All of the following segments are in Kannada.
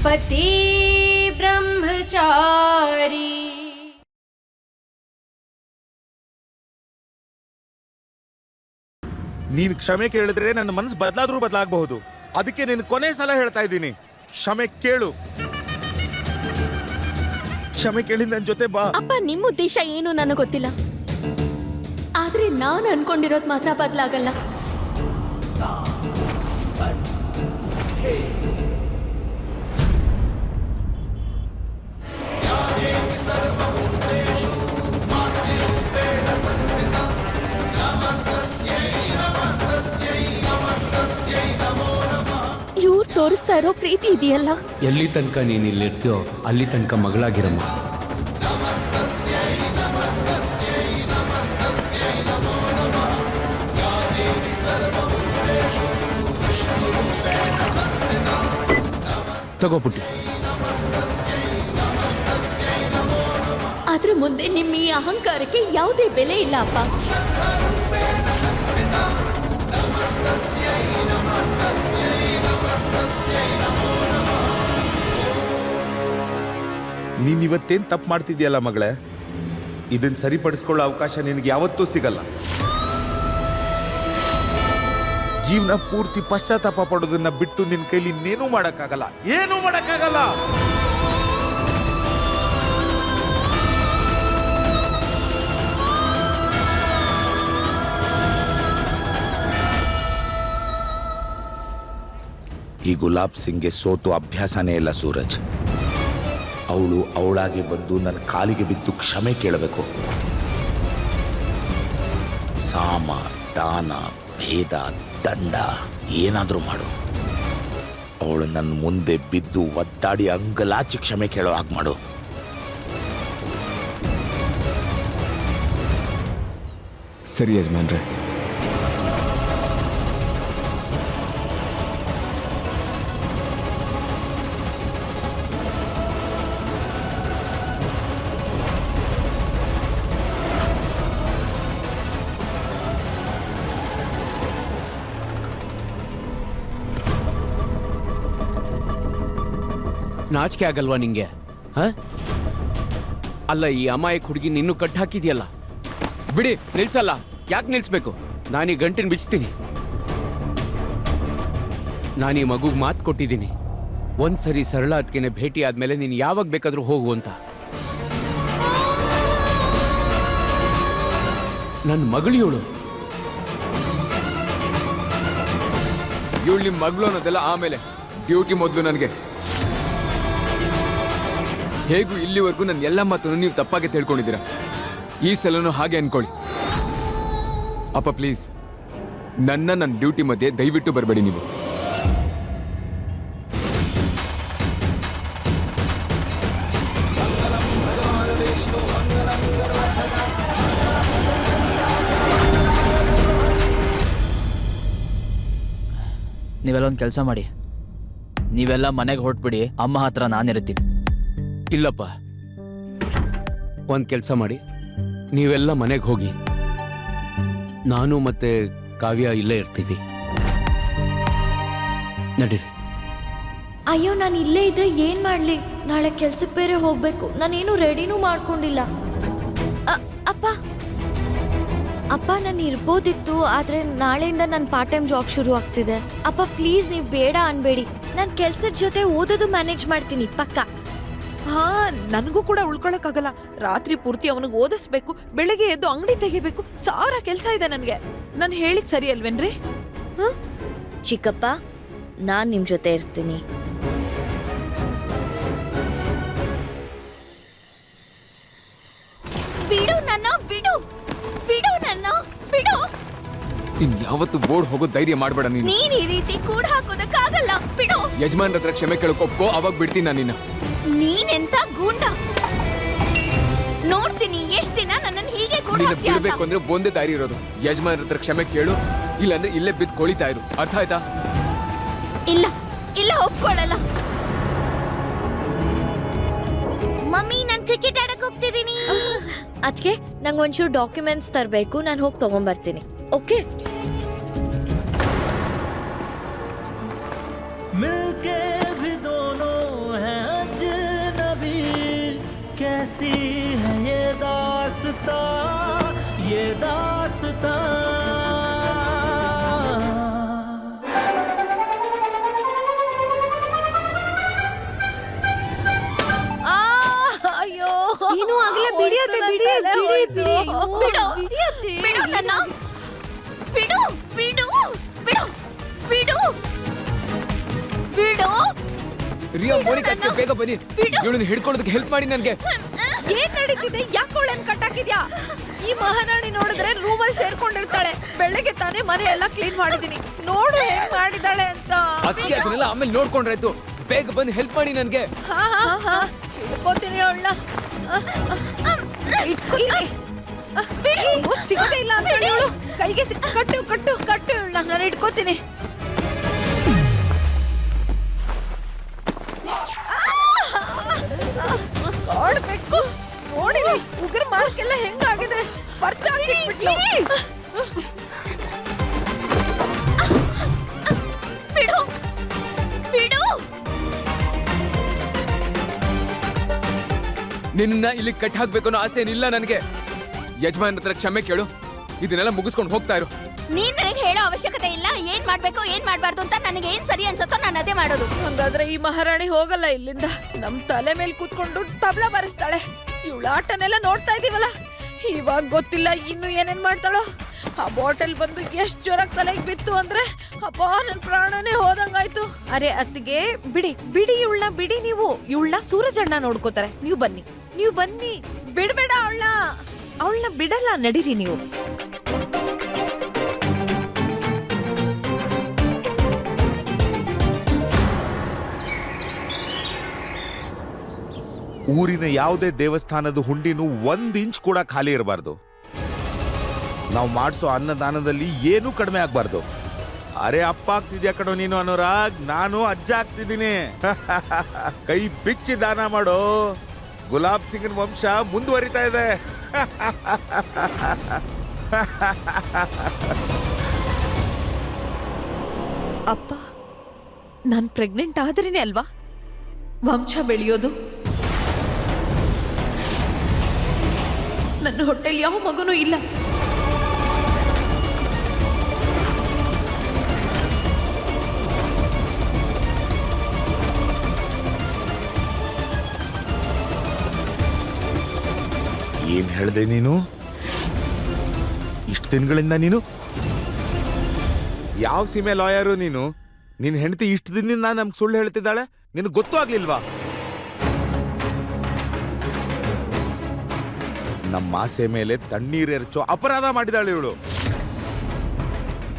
पति ब्रह्मचारी। ನೀನು ಕ್ಷಮೆ ಕೇಳಿದ್ರೆ ನನ್ನ ಮನಸ್ಸು ಬದಲಾದ್ರೂ ಬದಲಾಗಬಹುದು. ಅದಕ್ಕೆ ನೀನು ಕೊನೆ ಸಲ ಹೇಳ್ತಾ ಇದ್ದೀನಿ, ಕ್ಷಮೆ ಕೇಳು. ಕ್ಷಮೆ ಕೇಳಿ ನನ್ನ ಜೊತೆ ಬಾ. ಅಪ್ಪ, ನಿಮ್ಮ ಉದ್ದೇಶ ಏನು ನನಗೆ ಗೊತ್ತಿಲ್ಲ, ಆದ್ರೆ ನಾನು ಅನ್ಕೊಂಡಿರೋದು ಮಾತ್ರ ಬದಲಾಗಲ್ಲ. ಇವ್ರು ತೋರಿಸ್ತಾ ಇರೋ ಪ್ರೀತಿ ಇದೆಯಲ್ಲ, ಎಲ್ಲಿ ತನಕ ನೀನು ಇಲ್ಲಿರ್ತೀಯೋ ಅಲ್ಲಿ ತನಕ ಮಗಳಾಗಿರಮ್ಮ. ತಗೋಪುಟ್ಟಿ. ಅದ್ರ ಮುಂದೆ ನಿಮ್ಮ ಈ ಅಹಂಕಾರಕ್ಕೆ ಯಾವುದೇ ಬೆಲೆ ಇಲ್ಲ ಅಪ್ಪ. ನೀನ್ ಇವತ್ತೇನ್ ತಪ್ಪು ಮಾಡ್ತಿದ್ಯಲ್ಲ ಮಗಳೇ, ಇದನ್ನ ಸರಿಪಡಿಸ್ಕೊಳ್ಳೋ ಅವಕಾಶ ನಿನಗೆ ಯಾವತ್ತೂ ಸಿಗಲ್ಲ. ಜೀವನ ಪೂರ್ತಿ ಪಶ್ಚಾತ್ತಾಪ ಪಡೋದನ್ನ ಬಿಟ್ಟು ನಿನ್ ಕೈಲಿ ಇನ್ನೇನೂ ಮಾಡಕ್ಕಾಗಲ್ಲ, ಏನೂ ಮಾಡಕ್ಕಾಗಲ್ಲ. ಈ ಗುಲಾಬ್ ಸಿಂಗ್ಗೆ ಸೋತು ಅಭ್ಯಾಸನೇ ಇಲ್ಲ ಸೂರಜ್. ಅವಳು ಅವಳಾಗಿ ಬಂದು ನನ್ನ ಕಾಲಿಗೆ ಬಿದ್ದು ಕ್ಷಮೆ ಕೇಳಬೇಕು. ಸಾಮ ದಾನ ಭೇದ ದಂಡ ಏನಾದರೂ ಮಾಡು, ಅವಳು ನನ್ನ ಮುಂದೆ ಬಿದ್ದು ಒದ್ದಾಡಿ ಅಂಗಲಾಚಿ ಕ್ಷಮೆ ಕೇಳೋ ಹಾಗೆ ಮಾಡು. ಸರಿ ಯಜಮಾನ್ರೆ. ನಾಚಿಕೆ ಆಗಲ್ವಾ ನಿಂಗೆ? ಅಲ್ಲ, ಈ ಅಮಾಯಕ ಹುಡುಗಿ ನಿನ್ನೂ ಕಟ್ ಹಾಕಿದ್ಯಲ್ಲ, ಬಿಡಿ, ನಿಲ್ಸಲ್ಲ. ಯಾಕೆ ನಿಲ್ಸ್ಬೇಕು? ನಾನೀ ಗಂಟಿನ ಬಿಚ್ತೀನಿ. ನಾನೀ ಮಗುಗೆ ಮಾತು ಕೊಟ್ಟಿದ್ದೀನಿ, ಒಂದ್ಸರಿ ಸರಳ ಅದಕ್ಕೆ ಭೇಟಿ ಆದ್ಮೇಲೆ ನೀನು ಯಾವಾಗ ಬೇಕಾದ್ರೂ ಹೋಗು ಅಂತ. ನನ್ನ ಮಗಳು ಇವಳು. ಇವಳು ನಿಮ್ಮ ಮಗಳು ಅನ್ನೋದೆಲ್ಲ ಆಮೇಲೆ, ಡ್ಯೂಟಿ ಮೊದಲು ನನಗೆ. ಹೇಗೂ ಇಲ್ಲಿವರೆಗೂ ನನ್ನ ಎಲ್ಲ ಮಾತನ್ನು ನೀವು ತಪ್ಪಾಗಿ ತಿಳ್ಕೊಂಡಿದ್ದೀರಾ. ಈ ಸಲನೂ ಹಾಗೆ ಅನ್ಕೊಳ್ಳಿ. ಅಪ್ಪ ಪ್ಲೀಸ್, ನನ್ನ ಡ್ಯೂಟಿ ಮಧ್ಯೆ ದಯವಿಟ್ಟು ಬರಬೇಡಿ ನೀವು. ನೀವೆಲ್ಲ ಒಂದು ಕೆಲಸ ಮಾಡಿ, ನೀವೆಲ್ಲ ಮನೆಗೆ ಹೊರಟ್ಬಿಡಿ. ಅಮ್ಮ ಹತ್ರ ನಾನಿರ್ತೀನಿ. ಇಲ್ಲಪ್ಪ, ಒಂದು ಕೆಲಸ ಮಾಡಿ, ನೀವೆಲ್ಲ ಮನೆಗೆ ಹೋಗಿ, ನಾನು ಮತ್ತೆ ಕಾವ್ಯ ಇಲ್ಲೇ ಇರ್ತೀವಿ. ನಡೀರಿ. ಅಯ್ಯೋ, ನಾನು ಇಲ್ಲೇ ಇದ್ರೆ ಏನ್ ಮಾಡ್ಲಿ? ನಾಳೆ ಕೆಲ್ಸಕ್ಕೆ ಬೇರೆ ಹೋಗ್ಬೇಕು. ನಾನೇನು ರೆಡಿನೂ ಮಾಡ್ಕೊಂಡಿಲ್ಲ. ಅಪ್ಪ ಅಪ್ಪ, ನಾನು ಇರ್ಬೋದಿತ್ತು, ಆದ್ರೆ ನಾಳೆಯಿಂದ ನನ್ನ ಪಾರ್ಟ್ ಟೈಮ್ ಜಾಬ್ ಶುರು ಆಗ್ತಿದೆ. ಅಪ್ಪ ಪ್ಲೀಸ್, ನೀವು ಬೇಡ ಅನ್ಬೇಡಿ. ನಾನು ಕೆಲ್ಸದ ಜೊತೆ ಓದೋದು ಮ್ಯಾನೇಜ್ ಮಾಡ್ತೀನಿ ಪಕ್ಕ. ಹಾ, ನನಗೂ ಕೂಡ ಉಳ್ಕೊಳಕ್ಕಾಗಲ್ಲ. ರಾತ್ರಿ ಪೂರ್ತಿ ಅವನಿಗೆ ಓದಿಸ್ಬೇಕು, ಬೆಳಗ್ಗೆ ಎದ್ದು ಅಂಗಡಿ ತೆಗಿಬೇಕು, ಸಾವಿರ ಕೆಲಸ ಇದೆ ನನಗೆ. ನಾನು ಹೇಳಿದ್ ಸರಿ ಅಲ್ವೇನ್ರಿ? ಚಿಕ್ಕಪ್ಪ, ನಾನ್ ನಿಮ್ ಜೊತೆ ಇರ್ತೀನಿ. ಬಿಡು ನನ್ನ, ಬಿಡು ಬಿಡು ನನ್ನ, ಬಿಡು. ಇನ್ಯಾವತ್ತು ಬೋರ್ಡ್ ಹೋಗೋ ಧೈರ್ಯ ಮಾಡಬೇಡ ನೀನು. ನೀನ್ ಈ ರೀತಿ ಕೂಡ ಹಾಕೋದಕ್ಕಾಗಲ್ಲ, ಬಿಡು. ಯಜಮಾನ್ರ ಹತ್ರ ಕ್ಷಮೆ ಕೇಳ್ಕೊಪ್ಕೋ, ಅವಾಗ ಬಿಡ್ತೀನಿ ನಾನು ನಿನ್ನ. ನೀನೆಂತ ಗೂಂಡ, ನೋಡ್ತೀನಿ ಎಷ್ಟ್ ದಿನ ನನ್ನನ್ನು ಹೀಗೆ ಕೂಡ ಬಿಡ್ಬೇಕು ಅಂದ್ರೆ ಒಂದೇ ದಾರಿ ಇರೋದು, ಯಜಮಾನ್ರ ಹತ್ರ ಕ್ಷಮೆ ಕೇಳು, ಇಲ್ಲಾಂದ್ರೆ ಇಲ್ಲೇ ಬಿದ್ದು ಕೊಳಿತಾ ಇರು. ಅರ್ಥ ಆಯ್ತಾ? ಇಲ್ಲ ಇಲ್ಲ, ಒಪ್ಕೊಳ್ಳಲ್ಲ. ಮಮ್ಮಿ, ನಾನು ಕ್ರಿಕೆಟ್ ಆಡಕ್ ಹೋಗ್ತಿದ್ದೀನಿ. ಅದಕ್ಕೆ ನಂಗೆ ಒಂಚೂರು ಡಾಕ್ಯುಮೆಂಟ್ಸ್ ತರಬೇಕು, ನಾನು ಹೋಗಿ ತಗೊಂಡ್ಬರ್ತೀನಿ. ಓಕೆ? मिलके भी दोनों ತಲೆ ಹೋಯ್ತು. ಬಿಡು ಬಿಡು ನನ್ನ ಬಿಡು ಬಿಡು ಬಿಡು ಬಿಡು ಬಿಡು ರಿಯಾ ಮೋನಿಕಾ ಅತ್ತೆ, ಬೇಗ ಬನ್ನಿ. ಬಿಡು. ಇವಳನ್ನ ಹಿಡ್ಕೊಳ್ಳೋದಕ್ಕೆ ಹೆಲ್ಪ್ ಮಾಡಿ ನನ್ಗೆ. ಏನ್ ನಡೀತಿದೆ? ಯಾಕೆ ಅವಳನ್ನ ಕಟ್ಟಾಕಿದ್ಯಾ? ಈ ಮಹಾರಾಣಿ ನೋಡಿದ್ರೆ ರೂಮಲ್ಲಿ ಸೇರ್ಕೊಂಡಿರ್ತಾಳೆ. ಬೆಳಗ್ಗೆ ತಾನೇ ಮನೆ ಎಲ್ಲ ಕ್ಲೀನ್ ಮಾಡಿದೀನಿ. ನೋಡು ಹೇಗ್ ಮಾಡಿದಾಳೆ ಅಂತ. ಅದಕ್ಕೆ ಅದನ್ನೆಲ್ಲ ಆಮೇಲೆ ನೋಡ್ಕೊಂಡ್ರಾಯ್ತು. ಬೇಗ ಬಂದು ಹೆಲ್ಪ್ ಮಾಡಿ ನನ್ಗೆ. ಹಾ ಹಿಡ್ಕೋತೀನಿ ಅವಳನ್ನ. ಸಿಗೋದೇ ಇಲ್ಲ ಅಂತ ಹೇಳಿ ಇವಳು ಕೈಗೆ ಕಟ್ಟು ಕಟ್ಟು ಕಟ್ಟು ಇವಳನ್ನ. ನಾನು ಹಿಡ್ಕೋತೀನಿ. ನೋಡ್ಬೇಕು ನೋಡಿರಿ ಉಗ್ರ ಮಾರ್ಕೆಲ್ಲ ಹೆಂಗಾಗಿದೆ. ಪರ್ಚಾಕಿಟ್ಬಿಟ್ಲು. ಬಿಡು ಬಿಡು ನಿನ್ನ ಇಲ್ಲಿ ಕಟ್ ಹಾಕ್ಬೇಕು ಅನ್ನೋ ಆಸೆ ಏನಿಲ್ಲ ನನಗೆ. ಯಜಮಾನ್ ಹತ್ರ ಕ್ಷಮೆ ಕೇಳು. ಇದನ್ನೆಲ್ಲ ಮುಗಿಸ್ಕೊಂಡು ಹೋಗ್ತಾ ಇರು. ನೀನ್ ನನಗೆ ಹೇಳೋ ಅವಶ್ಯಕತೆ ಇಲ್ಲ. ಏನ್ ಮಾಡ್ಬೇಕು ಏನ್ ಮಾಡ್ಬಾರ್ದು ಅಂತ ನನಗೆ ಏನ್ ಸರಿ ಅನ್ಸತ್ತೋ ನಾನು ಅದೇ ಮಾಡೋದು. ಹಂಗಾದ್ರೆ ಈ ಮಹಾರಾಣಿ ಹೋಗಲ್ಲ ಇಲ್ಲಿಂದ. ನಮ್ ತಲೆ ಮೇಲೆ ಕೂತ್ಕೊಂಡು ತಬ್ಲಾ ಬಾರಿಸ್ತಾಳೆ. ಇವಳ ಆಟನೆಲ್ಲ ನೋಡ್ತಾ ಇದೀವಲ್ಲ, ಇವಾಗ ಗೊತ್ತಿಲ್ಲ ಇನ್ನು ಏನೇನ್ ಮಾಡ್ತಾಳೋ. ಆ ಬಾಟಲ್ ಬಂದು ಎಷ್ಟ್ ಜೋರಾಗಿ ತಲೆಗೆ ಬಿತ್ತು ಅಂದ್ರೆ ಅಪ್ಪ ನನ್ ಪ್ರಾಣನೇ ಹೋದಂಗಾಯ್ತು. ಅರೆ ಅತ್ತಿಗೆ ಬಿಡಿ ಬಿಡಿ ಇವಳನ್ನ ಬಿಡಿ. ನೀವು ಇವಳನ್ನ ಸೂರಜಣ್ಣ ನೋಡ್ಕೋತಾರೆ. ನೀವು ಬನ್ನಿ ಬಿಡ್ಬೇಡ ಅವಳನ್ನ ಬಿಡಲ್ಲ. ನಡೀರಿ ನೀವು. ಊರಿನ ಯಾವುದೇ ದೇವಸ್ಥಾನದ ಹುಂಡಿನೂ 1 ಇಂಚ್ ಕೂಡ ಖಾಲಿ ಇರಬಾರ್ದು. ನಾವು ಮಾಡಿಸೋ ಅನ್ನದಾನದಲ್ಲಿ ಏನೂ ಕಡಿಮೆ ಆಗ್ಬಾರ್ದು. ಅರೆ ಅಪ್ಪ ಆಗ್ತಿದ್ಯಾ ಕಣೋ ನೀನು ಅನುರಾಗ್. ನಾನು ಅಜ್ಜ ಆಗ್ತಿದ್ದೀನಿ. ಕೈ ಬಿಚ್ಚಿ ದಾನ ಮಾಡೋ. ಗುಲಾಬ್ ಸಿಂಗನ್ ವಂಶ ಮುಂದುವರಿತಾ ಇದೆ. ಅಪ್ಪ ನಾನ್ ಪ್ರೆಗ್ನೆಂಟ್ ಆದ್ರೇನೆ ಅಲ್ವಾ ವಂಶ ಬೆಳೆಯೋದು? ನನ್ನ ಹೊಟ್ಟೆಲಿ ಯಾವ ಮಗುನೂ ಇಲ್ಲ. ಏನ್ ಹೇಳ್ದೆ ನೀನು? ಇಷ್ಟು ದಿನಗಳಿಂದ ನೀನು ಯಾವ ಸೀಮೆ ಲಾಯರು ನೀನು? ನಿನ್ ಹೆಂಡತಿ ಇಷ್ಟು ದಿನದಿಂದ ನಮ್ಗೆ ಸುಳ್ಳು ಹೇಳ್ತಿದ್ದಾಳೆ. ನಿನಗೆ ಗೊತ್ತೂ ಆಗ್ಲಿಲ್ವಾ? ನಮ್ಮ ಆಸೆ ಮೇಲೆ ತಣ್ಣೀರೆರಚೋ ಅಪರಾಧ ಮಾಡಿದಾಳೆ ಇವಳು.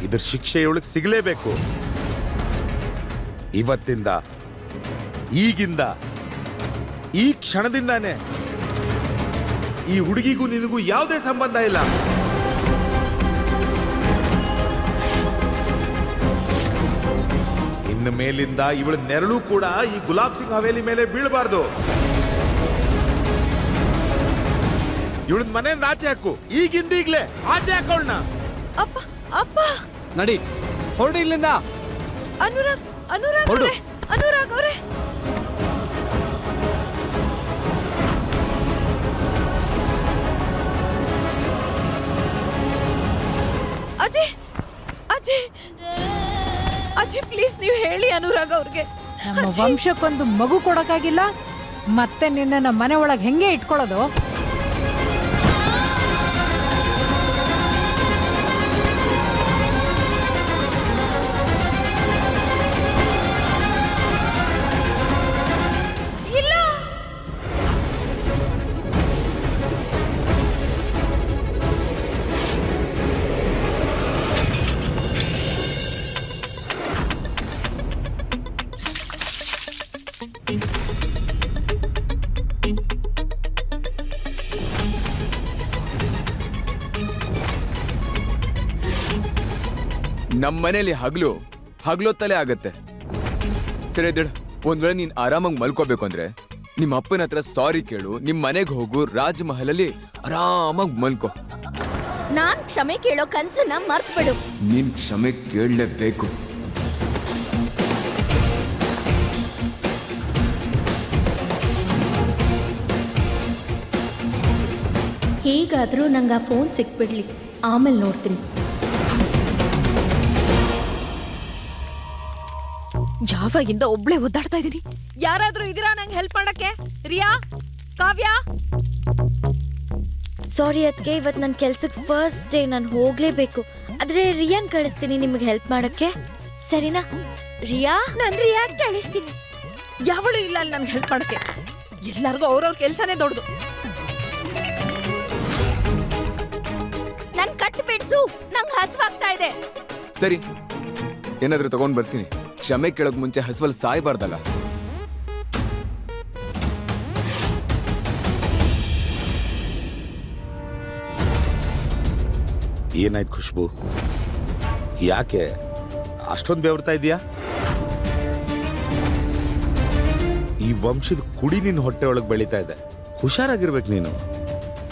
ಇದ್ರ ಶಿಕ್ಷೆ ಇವಳಿಗೆ ಸಿಗಲೇಬೇಕು. ಇವತ್ತಿಂದ, ಈಗಿಂದ, ಈ ಕ್ಷಣದಿಂದಾನೇ ಈ ಹುಡುಗಿಗೂ ನಿನಗೂ ಯಾವುದೇ ಸಂಬಂಧ ಇಲ್ಲ. ಇನ್ನು ಮೇಲಿಂದ ಇವಳ ನೆರಳು ಕೂಡ ಈ ಗುಲಾಬ್ ಸಿಂಗ್ ಹವೇಲಿ ಮೇಲೆ ಬೀಳಬಾರ್ದು. ಇವಳ ಮನೆಯಿಂದ ಆಚೆ ಹಾಕು. ಈಗಿಂದೀಗ್ಲೇ ಆಚೆ ಹಾಕೋಣ. ಅಪ್ಪ ಅಪ್ಪ ನಡಿ ಹೊರಡಿ ಇಲ್ಲಿಂದ. ಅನುರಾಗ್ ಹೊರಡು. ಅವರೇ ಅಜ್ಜಿ ಪ್ಲೀಸ್ ನೀವು ಹೇಳಿ ಅನುರಾಗ್ ಅವ್ರಿಗೆ. ನಮ್ಮ ವಂಶಕ್ಕೊಂದು ಮಗು ಕೊಡಕ್ಕಾಗಿಲ್ಲ, ಮತ್ತೆ ನಿನ್ನ ಮನೆ ಒಳಗೆ ಹೆಂಗೆ ಇಟ್ಕೊಳ್ಳೋದು? ನಮ್ಮ ಮನೇಲಿ ಹಗ್ಲೊತ್ತಲೇ ಆಗತ್ತೆ. ಸರಿ ದಿಡ್, ಒಂದ್ ವೇಳೆ ನೀನ್ ಆರಾಮಾಗಿ ಮಲ್ಕೋಬೇಕು ಅಂದ್ರೆ ನಿಮ್ಮ ಅಪ್ಪನ ಹತ್ರ ಸಾರಿ ಕೇಳು. ನಿಮ್ ಮನೆಗೆ ಹೋಗು. ರಾಜ್ ಮಹಲಲ್ಲಿ ಆರಾಮಾಗಿ ಮಲ್ಕೋ. ನಾನ್ ಕ್ಷಮೆ ಕೇಳೋ ಕನ್ಸನ್ನ ಮರ್ತ್ ಬಿಡು. ನೀನ್ ಕ್ಷಮೆ ಕೇಳಲೇಬೇಕು. ಹೇಗಾದ್ರೂ ನಂಗೆ ಆ ಫೋನ್ ಸಿಕ್ಬಿಡ್ಲಿ, ಆಮೇಲೆ ನೋಡ್ತೀನಿ. ಯಾವಾಗಿಂದ ಒಬ್ಳೆ ಒದ್ದಾಡ್ತಾ ಇದೀನಿ. ಯಾರಾದ್ರೂ ಇದೀರಾ ನಂಗೆ ಹೆಲ್ಪ್ ಮಾಡಕ್ಕೆ? ರಿಯಾ, ಕಾವ್ಯ, ಸಾರಿ ಅದಕ್ಕೆ ಇವತ್ತು ನನ್ನ ಕೆಲ್ಸಕ್ಕೆ ಫಸ್ಟ್ ಡೇ, ನಾನು ಹೋಗ್ಲೇಬೇಕು. ಆದ್ರೆ ರಿಯಾನ್ ಕಳಿಸ್ತೀನಿ ನಿಮಗೆ ಹೆಲ್ಪ್ ಮಾಡಕ್ಕೆ, ಸರಿನಾ? ರಿಯಾ, ನಾನು ರಿಯಾಕ್ ಕಳಿಸ್ತೀನಿ. ಯಾವಳು ಇಲ್ಲ ಅಲ್ಲಿ ನನ್ಗೆ ಹೆಲ್ಪ್ ಮಾಡಕ್ಕೆ. ಎಲ್ಲರಿಗೂ ಅವ್ರವ್ರ ಕೆಲ್ಸನೇ ದೊಡ್ಡದು. ನನ್ ಕಟ್ ಬಿಡ್ಸು, ನಂಗ್ ಹಸ್ವಾಗ್ತಾ ಇದೆ. ಸರಿ, ಏನಾದ್ರೂ ತಗೊಂಡ್ ಬರ್ತೀನಿ. ಕ್ಷಮೆ ಕೇಳೋಕ್ ಮುಂಚೆ ಹಸುವಲ್ಲಿ ಸಾಯ್ಬಾರ್ದಲ್ಲ. ಏನಾಯ್ತು ಖುಷ್ಬು? ಯಾಕೆ ಅಷ್ಟೊಂದು ಬೆವರ್ತಾ ಇದೀಯಾ? ಈ ವಂಶದ ಕುಡಿ ನಿನ್ನ ಹೊಟ್ಟೆ ಒಳಗೆ ಬೆಳೀತಾ ಇದೆ. ಹುಷಾರಾಗಿರ್ಬೇಕು ನೀನು.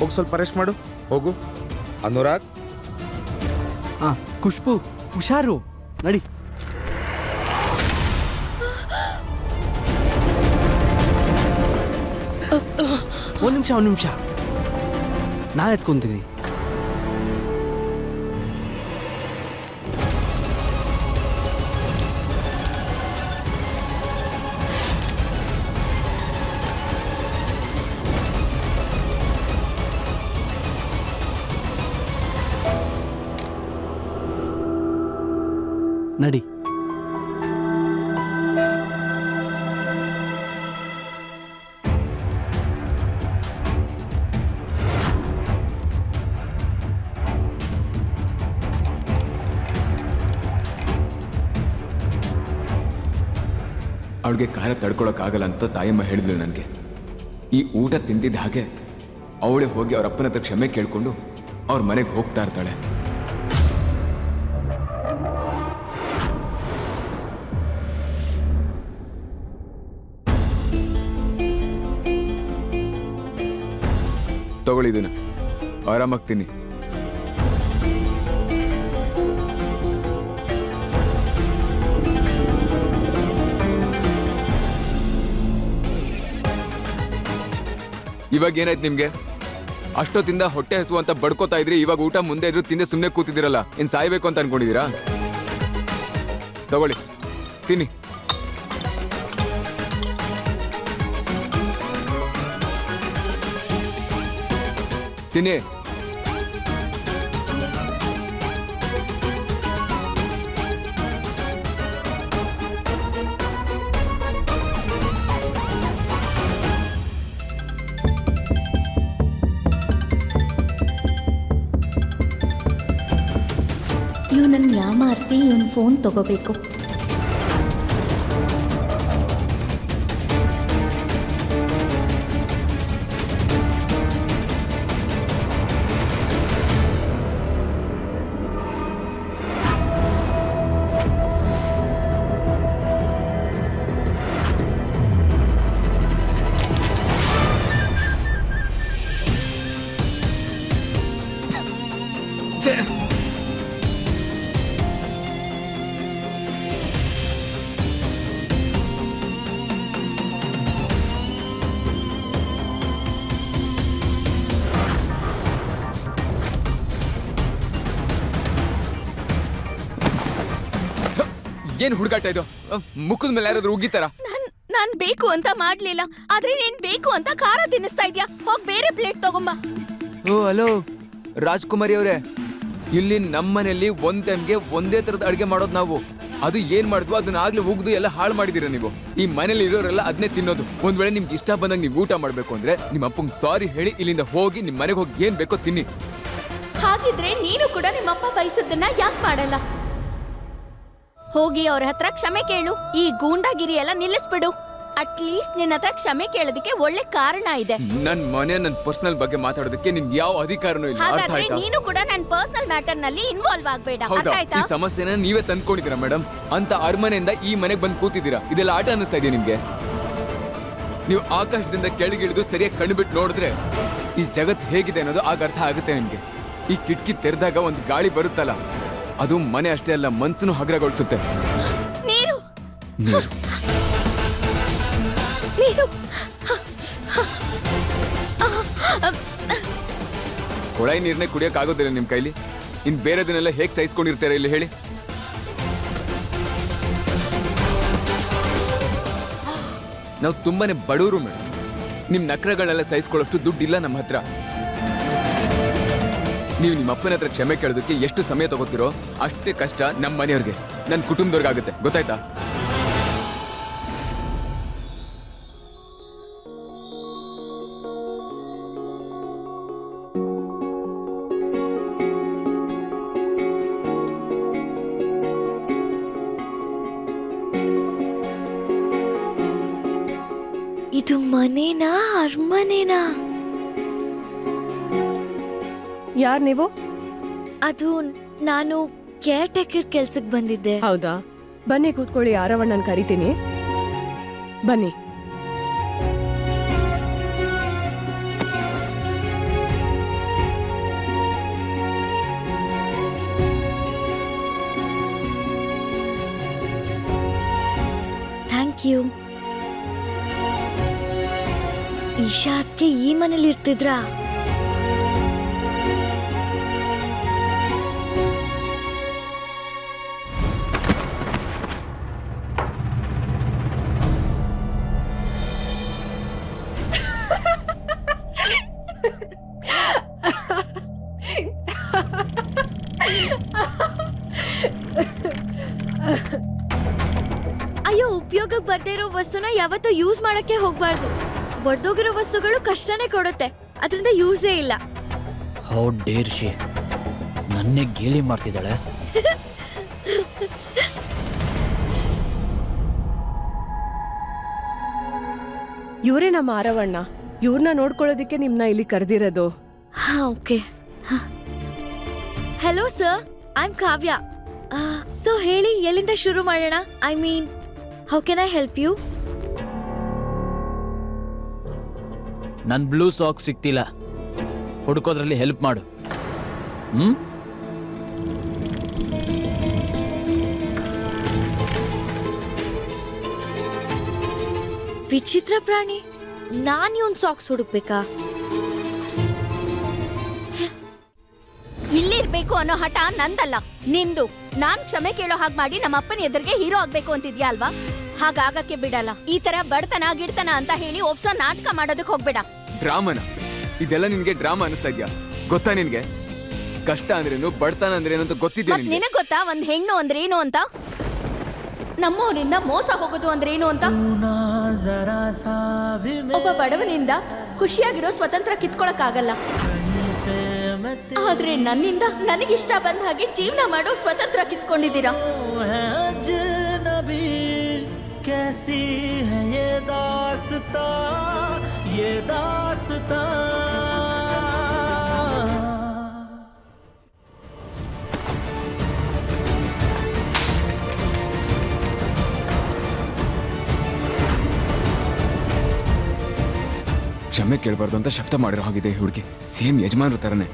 ಹೋಗಿ ಸ್ವಲ್ಪ ರೆಸ್ಟ್ ಮಾಡು, ಹೋಗು. ಅನುರಾಗ್, ಖುಷ್ಬು ಹುಷಾರು, ನಡಿ. ಒಂದ್ ನಿಮಿಷ ನಾನು ಎತ್ಕೊಂತೀನಿ. ನಡಿ. ಅವಳಿಗೆ ಖಾರ ತಡ್ಕೊಳಕ್ಕಾಗಲ್ಲ ಅಂತ ತಾಯಮ್ಮ ಹೇಳಿದ್ಲು ನನಗೆ. ಈ ಊಟ ತಿಂದಿದ್ದ ಹಾಗೆ ಅವಳೇ ಹೋಗಿ ಅವ್ರ ಅಪ್ಪನ ಹತ್ರ ಕ್ಷಮೆ ಕೇಳ್ಕೊಂಡು ಅವ್ರ ಮನೆಗೆ ಹೋಗ್ತಾ ಇರ್ತಾಳೆ. ತಗೊಳ್ಳಿದೀನ, ಆರಾಮಾಗ್ತೀನಿ. ಇವಾಗ ಏನಾಯ್ತು ನಿಮ್ಗೆ? ಅಷ್ಟೊತ್ತಿಂದ ಹೊಟ್ಟೆ ಹಸು ಅಂತ ಬಡ್ಕೋತಾ ಇದ್ರಿ, ಇವಾಗ ಊಟ ಮುಂದೆ ಇದ್ರು ತಿಂದೆ ಸುಮ್ಮನೆ ಕೂತಿದ್ದೀರಲ್ಲ. ಇನ್ ಸಾಯ್ಬೇಕು ಅಂತ ಅನ್ಕೊಂಡಿದ್ದೀರಾ? ತಗೊಳ್ಳಿ, ತಿನ್ನಿ. ತಿನ್ನಿ. ಇವನನ್ನ ಯಾಮಾರಿಸಿ ಇವನ್ ಫೋನ್ ತಗೋಬೇಕು. ಏನ್ ಹುಡುಗಾಟ ಇದು? ಮುಖದ ಮೇಲೆ ಯಾರಾದ್ರೂ ಉಗಿತಾರ? ನಾನ್ ಬೇಕು ಅಂತ ಮಾಡ್ಲಿಲ್ಲ, ಆದ್ರೆ ನೀನ್ ಬೇಕು ಅಂತ ಖಾರ ತಿನ್ನಿಸ್ತಾ ಇದ್ಯಾ. ಹೋಗ್ ಬೇರೆ ಪ್ಲೇಟ್ ತಗೊಂಬ. ಓ ಹಲೋ ರಾಜ್ಕುಮಾರಿ ಅವರೇ, ಇಲ್ಲಿ ನಮ್ಮನೇಲಿ ಒಂದ್ ಟೈಮ್ಗೆ ಒಂದೇ ತರದ ಅಡ್ಗೆ ಮಾಡೋದು ನಾವು. ಅದು ಏನ್ ಮಾಡಿದ್ವು ಅದನ್ನ ಆಗ್ಲೇ ಉಗ್ದು ಎಲ್ಲ ಹಾಳು ಮಾಡಿದೀರ ನೀವು. ಈ ಮನೇಲಿ ಇರೋರೆಲ್ಲ ಅದನ್ನೇ ತಿನ್ನೋದು. ಒಂದ್ ವೇಳೆ ನಿಮ್ಗೆ ಇಷ್ಟ ಬಂದಾಗ ನೀವು ಊಟ ಮಾಡ್ಬೇಕು ಅಂದ್ರೆ ನಿಮ್ಮ ಅಪ್ಪಂಗೆ ಸಾರಿ ಹೇಳಿ ಇಲ್ಲಿಂದ ಹೋಗಿ ನಿಮ್ ಮನೆಗೆ ಹೋಗಿ ಏನ್ ಬೇಕೋ ತಿನ್ನಿ. ಹಾಗಿದ್ರೆ ನೀನು ಕೂಡ ನಿಮ್ಮಪ್ಪ ಬಯಸದನ್ನ ಯಾಕೆ ಮಾಡಲ್ಲ? ಹೋಗಿ ಅವ್ರ ಹತ್ರ ಕ್ಷಮೆ ಕೇಳು. ಈ ಗೂಂಡಾಗಿರಿ ಎಲ್ಲ ನಿಲ್ಲಿಸ್ಬಿಡು. ಅಟ್ಲೀಸ್ಟ್ ನಿನ್ನ ಹತ್ರ ಕ್ಷಮೆ ಕೇಳೋದಕ್ಕೆ ಒಳ್ಳೆ ಕಾರಣ ಇದೆ. ನನ್ ಮನೆ ನನ್ ಪರ್ಸನಲ್ ಬಗ್ಗೆ ಮಾತಾಡೋದಕ್ಕೆ ನಿಮ್ಗೆ ಯಾವ ಅಧಿಕಾರನೂ ಇಲ್ಲ. ಅರ್ಥ ಹಾಗಾದ್ರೆ ಆಯ್ತಾ? ನೀನು ಕೂಡ ನನ್ನ ಪರ್ಸನಲ್ ಮ್ಯಾಟರ್ ನಲ್ಲಿ ಇನ್ವಾಲ್ವ್ ಆಗ್ಬೇಡ. ಅರ್ಥ ಹೌದಾ? ಆಯ್ತಾ? ಈ ಸಮಸ್ಯೆನ ನೀವೇ ತಂದ್ಕೊಂಡಿದ್ದೀರಾ ಮೇಡಮ್. ಅಂತ ಅರಮನೆಯಿಂದ ಈ ಮನೆಗೆ ಬಂದು ಕೂತಿದ್ದೀರಾ. ಇದೆಲ್ಲ ಆಟ ಅನ್ನಿಸ್ತಾ ಇದೆಯಾ ನಿಮ್ಗೆ? ನೀವು ಆಕಾಶದಿಂದ ಕೆಳಗಿಳಿದು ಸರಿಯಾಗಿ ಕಣ್ಬಿಟ್ಟು ನೋಡಿದ್ರೆ ಈ ಜಗತ್ ಹೇಗಿದೆ ಅನ್ನೋದು ಆಗ ಅರ್ಥ ಆಗುತ್ತೆ ನಿಮ್ಗೆ. ಈ ಕಿಟಕಿ ತೆರೆದಾಗ ಒಂದು ಗಾಳಿ ಬರುತ್ತಲ್ಲ, ಅದು ಮನೆ ಅಷ್ಟೇ ಅಲ್ಲ ಮನ್ಸನ್ನು ಹಗುರಗೊಳಿಸುತ್ತೆ. ನೀರು ನೀರು ನೀರು ಕೊಳಾಯಿ ನೀರನ್ನೇ ಕುಡಿಯಕ್ ಆಗೋದಿಲ್ಲ ನಿಮ್ ಕೈಲಿ. ಇನ್ ಬೇರೆದನ್ನೆಲ್ಲ ಹೇಗ್ ಸಹಿಸ್ಕೊಂಡಿರ್ತಾರೆ ಇಲ್ಲಿ ಹೇಳಿ? ನಾವು ತುಂಬಾನೇ ಬಡವರು ಮೇಡಮ್. ನಿಮ್ ನಕ್ರಗಳನ್ನೆಲ್ಲ ಸಹಿಸ್ಕೊಳ್ಳೋಷ್ಟು ದುಡ್ಡಿಲ್ಲ ನಮ್ಮ ಹತ್ರ. ನೀವು ನಿಮ್ಮ ಅಪ್ಪನ ಹತ್ರ ಕ್ಷಮೆ ಕೇಳೋದಕ್ಕೆ ಎಷ್ಟು ಸಮಯ ತಗೋತಿರೋ ಅಷ್ಟೇ ಕಷ್ಟ ನಮ್ಮ ಮನೆಯವ್ರಿಗೆ, ನನ್ನ ಕುಟುಂಬದವ್ರಿಗಾಗುತ್ತೆ, ಗೊತ್ತಾಯ್ತಾ? ಇದು ಮನೇನಾ ಅರಮನೆನಾ? ಯಾರ್ ನೀವು? ಅದು ನಾನು ಕೇರ್ ಟೇಕರ್ ಕೆಲ್ಸಕ್ಕೆ ಬಂದಿದ್ದೆ. ಹೌದಾ, ಬನ್ನಿ ಕೂತ್ಕೊಳ್ಳಿ, ಆರವಣ್ಣನ್ ಕರಿತೀನಿ. ಬನ್ನಿ. Thank you. ಈಶಾ ಅದ್ಕೆ ಈ ಮನೇಲಿ ಇರ್ತಿದ್ರಾ? ಅಯ್ಯೋ, ಉಪಯೋಗಕ್ಕೆ ಬರ್ದೇ ಇರೋ ವಸ್ತುನ ಯಾವತ್ತೂ ಯೂಸ್ ಮಾಡಕ್ಕೆ ಹೋಗ್ಬಾರ್ದು. ಒಡ್ದೋಗಿರೋ ವಸ್ತುಗಳು ಕಷ್ಟನೇ ಕೊಡುತ್ತೆ, ಅದರಿಂದ ಯೂಸೇ ಇಲ್ಲ. ಹೌ ಡೇರ್ ಶಿ, ನನ್ನೇ ಗೇಲಿ ಮಾಡ್ತಿದ್ದಾಳೆ. ಇವರೇ ನಮ್ಮ ಆರವಣ್ಣ. ಇವ್ರನ್ನ ನೋಡ್ಕೊಳ್ಳೋದಿಕ್ಕೆ ನಿಮ್ನ ಇಲ್ಲಿ ಕರೆದಿರೋದು. ಹಾ, okay. Hello sir, I am Kavya. So ಹೇಳಿ, ಎಲ್ಲಿಂದ ಶುರು ಮಾಡೋಣ? I mean, how can I help you? ನನ್ ಬ್ಲೂ ಸಾಕ್ ಸಿಕ್ತಿಲ್ಲ, ಹುಡುಕೋದ್ರಲ್ಲಿ ಹೆಲ್ಪ್ ಮಾಡು. ವಿಚಿತ್ರ ಪ್ರಾಣಿ, ನಾನ್ ಇವನ್ ಸಾಕ್ಸ್ ಹುಡುಕ್ಬೇಕಾ? ಇಲ್ಲಿರ್ಬೇಕು ಅನ್ನೋ ಹಠ ನಂದಲ್ಲ, ನಿಂದು. ನಾನ್ ಕ್ಷಮೆ ಕೇಳೋ ಹಾಗೆ ಮಾಡಿ ನಮ್ಮ ಅಪ್ಪನ ಎದುರಿಗೆ ಹೀರೋ ಆಗ್ಬೇಕು ಅಂತಿದ್ಯಾ ಅಲ್ವಾ? ಹಾಗಾಗಕ್ಕೆ ಬಿಡಲ್ಲ. ಈ ತರ ಬಡತನ ಗಿಡ್ತನ ಅಂತ ಹೇಳಿ ಒಪ್ಸೋ ನಾಟಕ ಮಾಡೋದಕ್ಕೆ ಹೋಗ್ಬೇಡ. ಡ್ರಾಮನ ಇದೆಲ್ಲ ನಿನ್ಗೆ ಡ್ರಾಮಾ ಅನಿಸ್ತಾ ಇದ್ಯಾ? ಗೊತ್ತಾ ನಿನ್ಗೆ ಕಷ್ಟ ಅಂದ್ರೇನು, ಬಡತನ ಅಂದ್ರೇನು ಅಂತ ಗೊತ್ತಿದ್ಯಾ ನಿನ್ಗೆ? ನಿನಗ್ ಗೊತ್ತಾ ಒಂದ್ ಹೆಣ್ಣು ಅಂದ್ರೆ ಏನು ಅಂತ? ನಮ್ಮವರಿಂದ ಮೋಸ ಹೋಗೋದು ಅಂದ್ರೆ ಏನು ಅಂತ? ಒಬ್ಬ ಬಡವನಿಂದ ಖುಷಿಯಾಗಿರೋ ಸ್ವತಂತ್ರ ಕಿತ್ಕೊಳಕ್ ಆಗಲ್ಲ, ಆದ್ರೆ ನನ್ನಿಂದ ನನಗಿಷ್ಟ ಬಂದ ಹಾಗೆ ಜೀವನ ಮಾಡೋ ಸ್ವತಂತ್ರ ಕಿತ್ಕೊಂಡಿದ್ದೀರಾ. ಕ್ಷಮೆ ಕೇಳಬಾರ್ದು ಅಂತ ಶಬ್ದ ಮಾಡಿರೋ ಹಾಗಿದೆ ಹುಡುಗಿ, ಸೇಮ್ ಯಜಮಾನ್ರ ತರನೇ.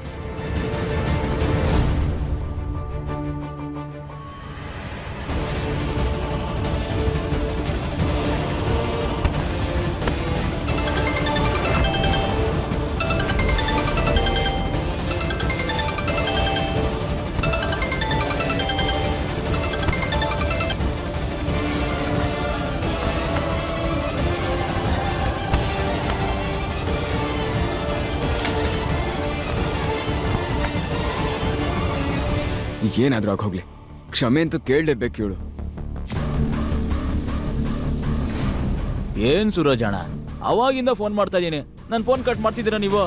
ಏನಾದ್ರೂ ಆಗ ಹೋಗ್ಲಿ, ಕ್ಷಮೆ ಅಂತೂ ಕೇಳಲೇಬೇಕು ಇವಳು. ಏನ್ ಸೂರಜ್ ಅಣ್ಣ, ಅವಾಗಿಂದ ಫೋನ್ ಮಾಡ್ತಾ ಇದೀನಿ, ನನ್ ಫೋನ್ ಕಟ್ ಮಾಡ್ತಿದ್ದೀರಾ ನೀವು?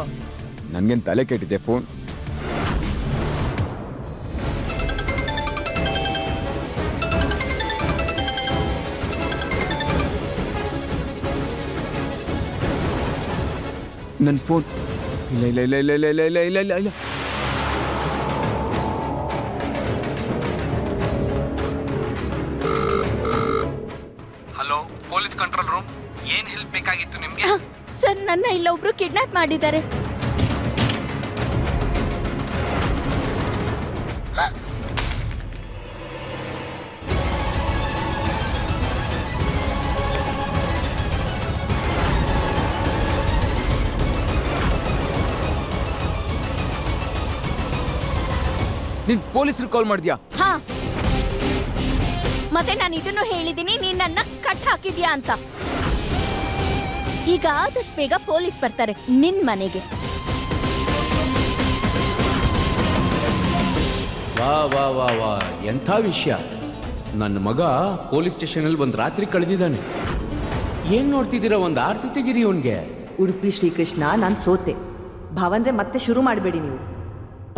ನನ್ಗೇನ್ ತಲೆ ಕೆಟ್ಟಿದೆ ಫೋನ್. ನನ್ನ ಫೋನ್ ಇಲ್ಲ ಇಲ್ಲ ಇಲ್ಲ ಇಲ್ಲ ಇಲ್ಲ ಇಲ್ಲ ಇಲ್ಲ ಇಲ್ಲ ಇಲ್ಲ. Hello, police control room. ಏನ್ ಹೆಲ್ಪ್ ಬೇಕಾಗಿತ್ತು ನಿಮ್ಗೆ? ಸರ್, ನನ್ನ ಇಲ್ಲೊಬ್ರು ಕಿಡ್ನಾಪ್ ಮಾಡಿದ್ದಾರೆ. ನೀನ್ ಪೊಲೀಸರು ಕಾಲ್ ಮಾಡಿದ್ಯಾ? ಹಾ, ಮತ್ತೆ ನಾನು ಇದನ್ನು ಹೇಳಿದ್ದೀನಿ, ನೀನ್ ನನ್ನ ಕಟ್ ಹಾಕಿದ್ಯಾ ಅಂತ. ಈಗ ಆದಷ್ಟು ಬೇಗ ಪೊಲೀಸ್ ಬರ್ತಾರೆ ನಿನ್ ಮನೆಗೆ. ವಾ ವಾ ವಾ ವಾ ಎಂಥ ವಿಷಯ. ನನ್ನ ಮಗ ಪೊಲೀಸ್ ಸ್ಟೇಷನಲ್ಲಿ ಒಂದು ರಾತ್ರಿ ಕಳೆದಿದ್ದಾನೆ. ಏನ್ ನೋಡ್ತಿದ್ದೀರಾ, ಒಂದು ಆರ್ತಿ ತೆಗೀರಿ ಅವನ್ಗೆ. ಉಡುಪಿ ಶ್ರೀಕೃಷ್ಣ ನಾನು ಸೋತೆ. ಭಾವಂದ್ರೆ ಮತ್ತೆ ಶುರು ಮಾಡಬೇಡಿ ನೀವು.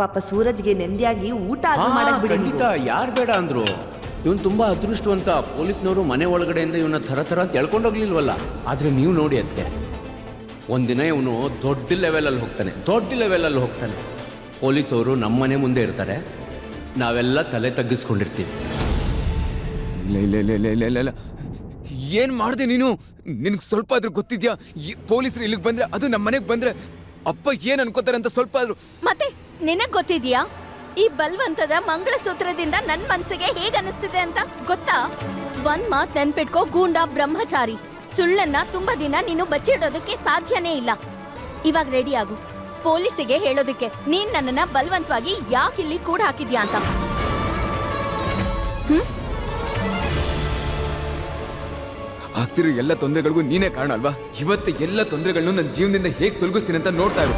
ಪಾಪ ಸೂರಜ್ಗೆ ನೆಮ್ಮದಿಯಾಗಿ ಊಟ ಆದ್ರೂ ಮಾಡಕ್ ಬಿಡಿ ನೀವು. ಖಂಡಿತ, ಯಾರು ಬೇಡ ಅಂದ್ರು. ಇವನು ತುಂಬಾ ಅದೃಷ್ಟವಂತ. ಪೊಲೀಸ್ನವರು ಮನೆ ಒಳಗಡೆಯಿಂದ ಇವನ ಥರ ಅಂತ ಎಳ್ಕೊಂಡೋಗ್ಲಿಲ್ವಲ್ಲ. ಆದ್ರೆ ನೀವು ನೋಡಿ ಅದಕ್ಕೆ ಒಂದಿನ ಇವನು ದೊಡ್ಡ ಲೆವೆಲಲ್ಲಿ ಹೋಗ್ತಾನೆ. ಪೊಲೀಸವರು ನಮ್ಮ ಮನೆ ಮುಂದೆ ಇರ್ತಾರೆ, ನಾವೆಲ್ಲ ತಲೆ ತಗ್ಗಿಸ್ಕೊಂಡಿರ್ತೀವಿ. ಇಲ್ಲ ಏನ್ ಮಾಡ್ದೆ ನೀನು? ನಿನಗೆ ಸ್ವಲ್ಪ ಆದ್ರೂ ಗೊತ್ತಿದ್ಯಾ? ಪೊಲೀಸರು ಇಲ್ಲಿಗೆ ಬಂದ್ರೆ, ಅದು ನಮ್ಮ ಮನೆಗೆ ಬಂದ್ರೆ ಅಪ್ಪ ಏನ್ ಅನ್ಕೋತಾರೆ ಅಂತ ಸ್ವಲ್ಪ ಆದ್ರೂ? ಮತ್ತೆ ನಿನಗ್ ಗೊತ್ತಿದ್ಯಾ ಈ ಬಲ್ವಂತದ ಮಂಗಳಸೂತ್ರದಿಂದ ನನ್ ಮನ್ಸಿಗೆ ಹೇಗ್ ಅನಿಸ್ತಿದೆ ಅಂತ ಗೊತ್ತಾ? ಒಂದ್ ಮಾತ್ ನೆನ್ಪಿಟ್ಕೋ ಗೂಂಡ ಬ್ರಹ್ಮಚಾರಿ. ಸುಳ್ಳನ್ನ ತುಂಬಾ ದಿನ ನೀನು ಬಚ್ಚಿಡೋದಕ್ಕೆ ಸಾಧ್ಯನೇ ಇಲ್ಲ. ಇವಾಗ ರೆಡಿ ಆಗು, ಪೊಲೀಸಿಗೆ ಹೇಳೋದಕ್ಕೆ ನೀನ್ ನನ್ನನ್ನ ಬಲವಂತವಾಗಿ ಯಾಕೆ ಇಲ್ಲಿ ಕೂಡ ಹಾಕಿದ್ಯಾ ಅಂತ. ಆಗ್ತಿರೋ ಎಲ್ಲ ತೊಂದರೆಗಳಿಗೂ ನೀನೇ ಕಾರಣ ಅಲ್ವಾ? ಇವತ್ತು ಎಲ್ಲ ತೊಂದರೆಗಳನ್ನು ನನ್ನ ಜೀವನದಿಂದ ಹೇಗೆ ತೊಲಗಿಸ್ತೀನಿ ಅಂತ ನೋಡ್ತಾ ಇರು.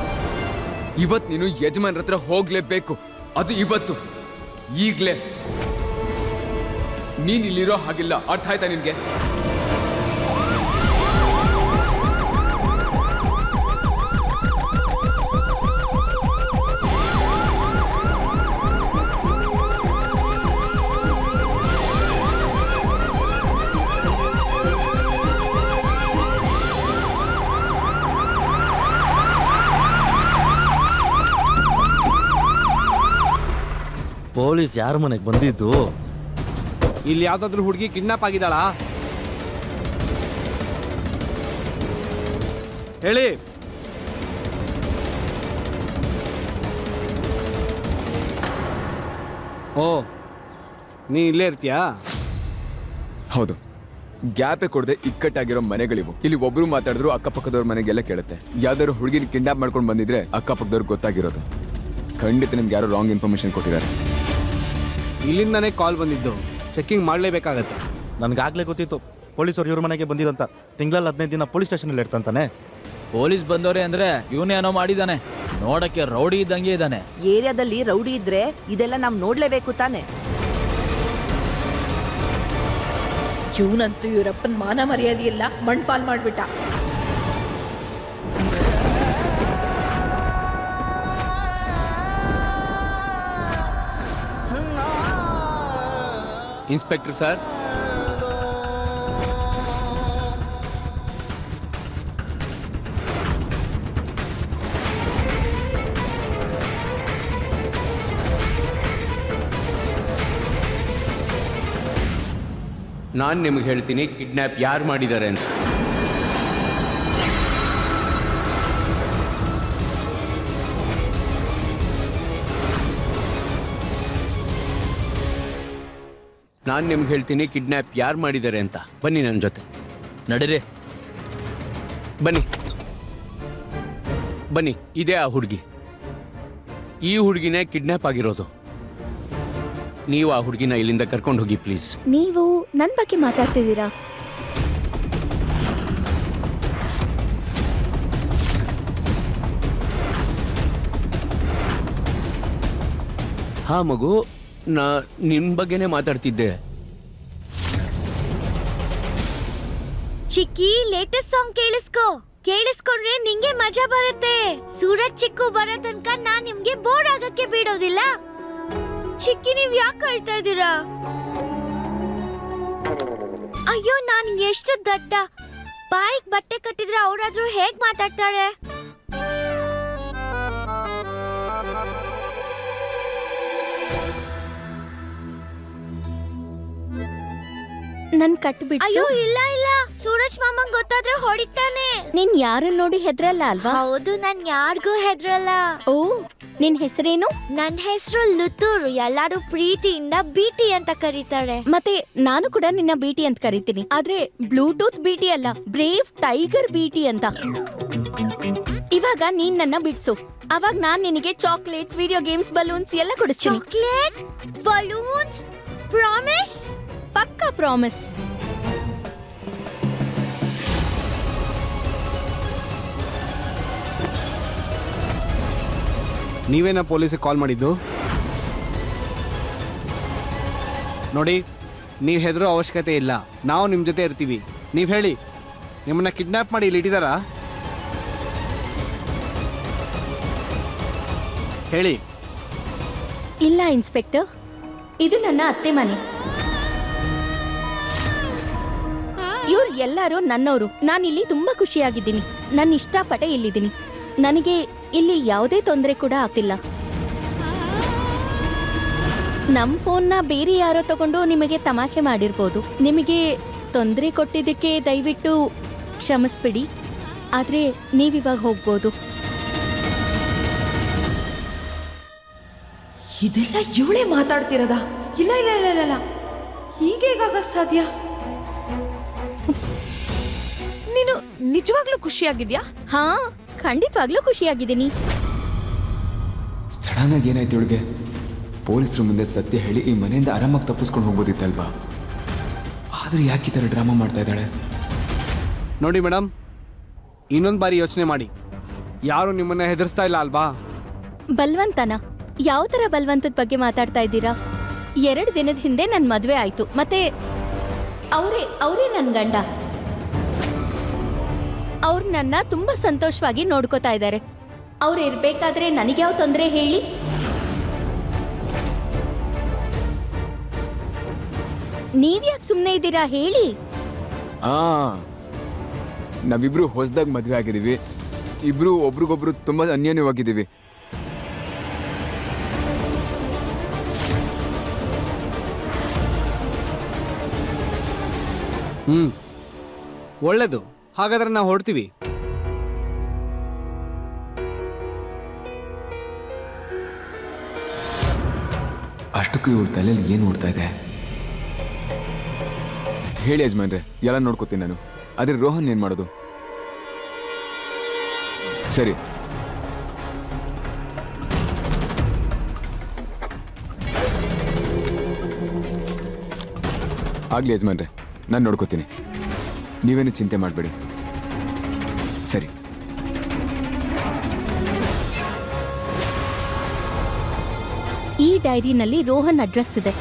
ಇವತ್ತು ನೀನು ಯಜಮಾನ್ರ ಹತ್ರ ಹೋಗ್ಲೇಬೇಕು. ಅದು ಇವತ್ತು, ಈಗ್ಲೇ. ನೀನ್ ಇಲ್ಲಿರೋ ಹಾಗಿಲ್ಲ, ಅರ್ಥ ಆಯ್ತಾ ನಿನ್ಗೆ? ಪೊಲೀಸ್ ಯಾರ ಮನೆಗೆ ಬಂದಿದ್ದು? ಇಲ್ಲಿ ಯಾವ್ದಾದ್ರು ಹುಡುಗಿ ಕಿಡ್ನಾಪ್ ಆಗಿದ್ದಾಳಾ ಹೇಳಿ. ಓ, ನೀ ಇಲ್ಲೇ ಇರ್ತೀಯಾ? ಹೌದು. ಗ್ಯಾಪೇ ಕೊಡದೆ ಇಕ್ಕಟ್ಟಾಗಿರೋ ಮನೆಗಳಿವು. ಇಲ್ಲಿ ಒಬ್ರು ಮಾತಾಡಿದ್ರು ಅಕ್ಕಪಕ್ಕದವ್ರ ಮನೆಗೆಲ್ಲ ಕೇಳುತ್ತೆ. ಯಾವ್ದಾದ್ರು ಹುಡುಗಿನ ಕಿಡ್ನಾಪ್ ಮಾಡ್ಕೊಂಡು ಬಂದಿದ್ರೆ ಅಕ್ಕಪಕ್ಕದವ್ರಿಗೆ ಗೊತ್ತಾಗಿರೋದು. ಖಂಡಿತ ನಿಮ್ಗೆ ಯಾರೋ ರಾಂಗ್ ಇನ್ಫಾರ್ಮೇಶನ್ ಕೊಟ್ಟಿದ್ದಾರೆ. ಇಲ್ಲಿಂದಾನೇ ಕಾಲ್ ಬಂದಿದ್ದು, ಚೆಕಿಂಗ್ ಮಾಡಲೇಬೇಕಾಗತ್ತೆ. ನನಗಾಗಲೇ ಗೊತ್ತಿತ್ತು ಪೊಲೀಸರು ಇವ್ರ ಮನೆಗೆ ಬಂದಿದಂತ. ತಿಂಗಳಲ್ಲಿ 15 ದಿನ ಪೊಲೀಸ್ ಸ್ಟೇಷನಲ್ಲಿ ಇರ್ತಾನೆ. ಪೊಲೀಸ್ ಬಂದವ್ರೆ ಅಂದ್ರೆ ಇವನೇನೋ ಮಾಡಿದಾನೆ. ನೋಡಕ್ಕೆ ರೌಡಿ ಇದ್ದಂಗೆ ಇದ್ದಾನೆ. ಏರಿಯಾದಲ್ಲಿ ರೌಡಿ ಇದ್ರೆ ಇದೆಲ್ಲ ನಾವ್ ನೋಡ್ಲೇಬೇಕು ತಾನೆ. ಇವನಂತೂ ಇವರಪ್ಪನ ಮಾನ ಮರ್ಯಾದೆ ಇಲ್ಲ, ಮಣ್ಪಾಲ್ ಮಾಡ್ಬಿಟ್ಟ. ಇನ್ಸ್ಪೆಕ್ಟರ್ ಸರ್, ನಾನು ನಿಮಗೆ ಹೇಳ್ತೀನಿ ಕಿಡ್ನ್ಯಾಪ್ ಯಾರು ಮಾಡಿದ್ದಾರೆ ಅಂತ. ನಾನು ನಿಮ್ಗೆ ಹೇಳ್ತೀನಿ ಕಿಡ್ನ್ಯಾಪ್ ಯಾರು ಮಾಡಿದ್ದಾರೆ ಅಂತ. ಬನ್ನಿ ನನ್ನ ಜೊತೆ. ನಡೀರಿ. ಬನ್ನಿ, ಇದೇ ಆ ಹುಡುಗಿ. ಈ ಹುಡುಗಿನೇ ಕಿಡ್ನ್ಯಾಪ್ ಆಗಿರೋದು. ನೀವು ಆ ಹುಡುಗಿನ ಇಲ್ಲಿಂದ ಕರ್ಕೊಂಡು ಹೋಗಿ ಪ್ಲೀಸ್. ನೀವು ನನ್ ಬಗ್ಗೆ ಮಾತಾಡ್ತಿದ್ದೀರಾ? ಹಾ ಮಗು, ನಿನ್ ಬಗ್ಗೆನೇ ಮಾತಾಡ್ತಿದ್ದೆ. ಚಿಕ್ಕಿ, ಲೇಟೆಸ್ಟ್ ಸಾಂಗ್ ಕೇಳಿಸ್ಕೊಂಡ್ರೆ ನಿಂಗೆ ಮಜಾ ಬರುತ್ತೆ. ಸೂರಜ್ ಚಿಕ್ಕು ಬರೋ ತನಕ ನಾನ್ ನಿಮ್ಗೆ ಬೋರ್ ಆಗಕ್ಕೆ ಬಿಡೋದಿಲ್ಲ. ಚಿಕ್ಕಿ, ನೀವ್ ಯಾಕೆ ಅಳ್ತಾ ಇದ್ದೀರಾ? ಅಯ್ಯೋ, ನಾನ್ ಎಷ್ಟು ದಡ್ಡ. ಬಾಯಿಗೆ ಬಟ್ಟೆ ಕಟ್ಟಿದ್ರೆ ಅವ್ರಾದ್ರೂ ಹೇಗ್ ಮಾತಾಡ್ತಾಳೆ? ನನ್ ಕಟ್ಬಿಟ್ಟು. ಅಯ್ಯೋ ಇಲ್ಲ, ಸೂರಜ್ ಮಾಮಂಗ್ ಗೊತ್ತಾದ್ರೆ ಹೊಡಿತಾನೆ. ನೀನ್ ಯಾರನ್ನ ನೋಡಿ ಹೆದ್ರಲ್ಲ ಅಲ್ವಾ? ಹೌದು, ನಾನ್ ಯಾರಿಗೂ ಹೆದ್ರಲ್ಲ. ಓ, ನಿನ್ ಹೆಸರೇನು? ನನ್ ಹೆಸರು ಲುತೂರ್. ಎಲ್ಲಾರು ಪ್ರೀತಿಯಿಂದ ಬಿಟಿ ಅಂತ ಕರೀತಾರೆ. ಮತ್ತೆ ನಾನು ಕೂಡ ನಿನ್ನ ಬಿಟಿ ಅಂತ ಕರಿತೀನಿ. ಆದ್ರೆ ಬ್ಲೂಟೂತ್ ಬಿಟಿ ಅಲ್ಲ, ಬ್ರೇವ್ ಟೈಗರ್ ಬಿಟಿ ಅಂತ. ಇವಾಗ ನೀನ್ ನನ್ನ ಬಿಡ್ಸು, ಅವಾಗ ನಾನ್ ನಿನಗೆ ಚಾಕ್ಲೇಟ್ಸ್, ವಿಡಿಯೋ ಗೇಮ್ಸ್, ಬಲೂನ್ಸ್ ಎಲ್ಲ ಕೊಡಿಸ್ತೀನಿ. Chocolate, balloons? ಪ್ರಾಮಿಸ್? ಪಕ್ಕಾ ಪ್ರಾಮಿಸ್. ನೀವೇನಾ ಪೊಲೀಸಿಗೆ ಕಾಲ್ ಮಾಡಿದ್ದು? ನೋಡಿ, ನೀವು ಹೆದರೋ ಅವಶ್ಯಕತೆ ಇಲ್ಲ. ನಾವು ನಿಮ್ಮ ಜೊತೆ ಇರ್ತೀವಿ. ನೀವು ಹೇಳಿ, ನಿಮ್ಮನ್ನ ಕಿಡ್ನಾಪ್ ಮಾಡಿ ಇಲ್ಲಿ ಇಟ್ಟಿದ್ದಾರಾ? ಹೇಳಿ. ಇಲ್ಲ ಇನ್ಸ್ಪೆಕ್ಟರ್, ಇದು ನನ್ನ ಅತ್ತೆ ಮನೆ. ಇವ್ರು ಎಲ್ಲರೂ ನನ್ನವರು. ನಾನಿಲ್ಲಿ ತುಂಬಾ ಖುಷಿಯಾಗಿದ್ದೀನಿ. ನನ್ನ ಇಷ್ಟಪಟ್ಟೆ ಇಲ್ಲಿದ್ದೀನಿ. ನನಗೆ ಇಲ್ಲಿ ಯಾವುದೇ ತೊಂದರೆ ಕೂಡ ಆಗ್ತಿಲ್ಲ. ನಮ್ ಫೋನ್ನ ಬೇರೆ ಯಾರೋ ತಗೊಂಡು ನಿಮಗೆ ತಮಾಷೆ ಮಾಡಿರ್ಬೋದು. ನಿಮಗೆ ತೊಂದರೆ ಕೊಟ್ಟಿದ್ದಕ್ಕೆ ದಯವಿಟ್ಟು ಕ್ಷಮಿಸ್ಬಿಡಿ. ಆದ್ರೆ ನೀವಿವಾಗ ಹೋಗ್ಬೋದು. ಇದೆಲ್ಲ ಇವಳೇ ಮಾತಾಡ್ತಿರೋದ? ಇಲ್ಲ ಇಲ್ಲ ಇಲ್ಲ ಇಲ್ಲ ಇಲ್ಲ, ಹೀಗೇಗಾಗಕ್ಕೆ ಸಾಧ್ಯ? ನೀನು ನಿಜವಾಗ್ಲೂ ಖುಷಿಯಾಗಿದ್ಯಾ? ಹಾ, ಖಂಡಿತವಾಗ್ಲೂ ಖುಷಿಯಾಗಿದ್ದೀನಿ. ಸಡನ್ ಆಗಿ ಏನಾಯ್ತು ಇವಳಿಗೆ? ಪೊಲೀಸರ ಮುಂದೆ ಸತ್ಯ ಹೇಳಿ ಈ ಮನೆಯಿಂದ ಆರಾಮಾಗಿ ತಪ್ಪಿಸ್ಕೊಂಡು ಹೋಗ್ಬೋದಿತ್ತಲ್ವಾ? ಆದ್ರೆ ಯಾಕೆ ಈ ಥರ ಡ್ರಾಮಾ ಮಾಡ್ತಾ ಇದ್ದಾಳೆ? ನೋಡಿ ಮೇಡಮ್, ಇನ್ನೊಂದು ಬಾರಿ ಯೋಚನೆ ಮಾಡಿ. ಯಾರು ನಿಮ್ಮನ್ನ ಹೆದರ್ಸ್ತಾ ಇಲ್ಲ ಅಲ್ವಾ? ಬಲ್ವಂತನ? ಯಾವ ತರ ಬಲ್ವಂತದ ಬಗ್ಗೆ ಮಾತಾಡ್ತಾ ಇದ್ದೀರಾ? 2 ದಿನದ ಹಿಂದೆ ನನ್ನ ಮದುವೆ ಆಯ್ತು. ಮತ್ತೆ ಅವರೇ ನನ್ನ ಗಂಡ. ಅವ್ರು ನನ್ನ ತುಂಬಾ ಸಂತೋಷವಾಗಿ ನೋಡ್ಕೋತಾ ಇದ್ದಾರೆ. ಅವ್ರು ಇರ್ಬೇಕಾದ್ರೆ ನನಗೆ ಯಾವ ತೊಂದರೆ ಹೇಳಿ? ನೀವ್ಯಾಕೆ ಸುಮ್ಮನೆ ಇದ್ದೀರಾ ಹೇಳಿ? ನಾವಿಬ್ರು ಹೊಸದಾಗಿ ಮದುವೆ ಆಗಿದ್ದೀವಿ. ಇಬ್ರು ಒಬ್ರಿಗೊಬ್ರು ತುಂಬಾ ಅನ್ಯೋನ್ಯವಾಗಿದ್ದೀವಿ. ಒಳ್ಳೇದು. ಹಾಗಾದ್ರೆ ನಾವು ಹೊರಡ್ತೀವಿ. ಅಷ್ಟಕ್ಕೂ ಇವಳ ತಲೆಯಲ್ಲಿ ಏನು ಓಡ್ತಾ ಇದೆ? ಹೇಳಿ ಯಜಮಾನ್ರೆ, ಎಲ್ಲ ನೋಡ್ಕೋತೀನಿ ನಾನು. ಆದ್ರೆ ರೋಹನ್ ಏನ್ ಮಾಡೋದು? ಸರಿ, ಆಗ್ಲಿ ಯಜಮಾನ್ರೆ, ನಾನು ನೋಡ್ಕೋತೀನಿ. ನೀವೇನು ಚಿಂತೆ ಮಾಡಬೇಡಿ. ಸರಿ. ಈ ಡೈರಿನಲ್ಲಿ ರೋಹನ್ ಅಡ್ರೆಸ್ ಇದೆ.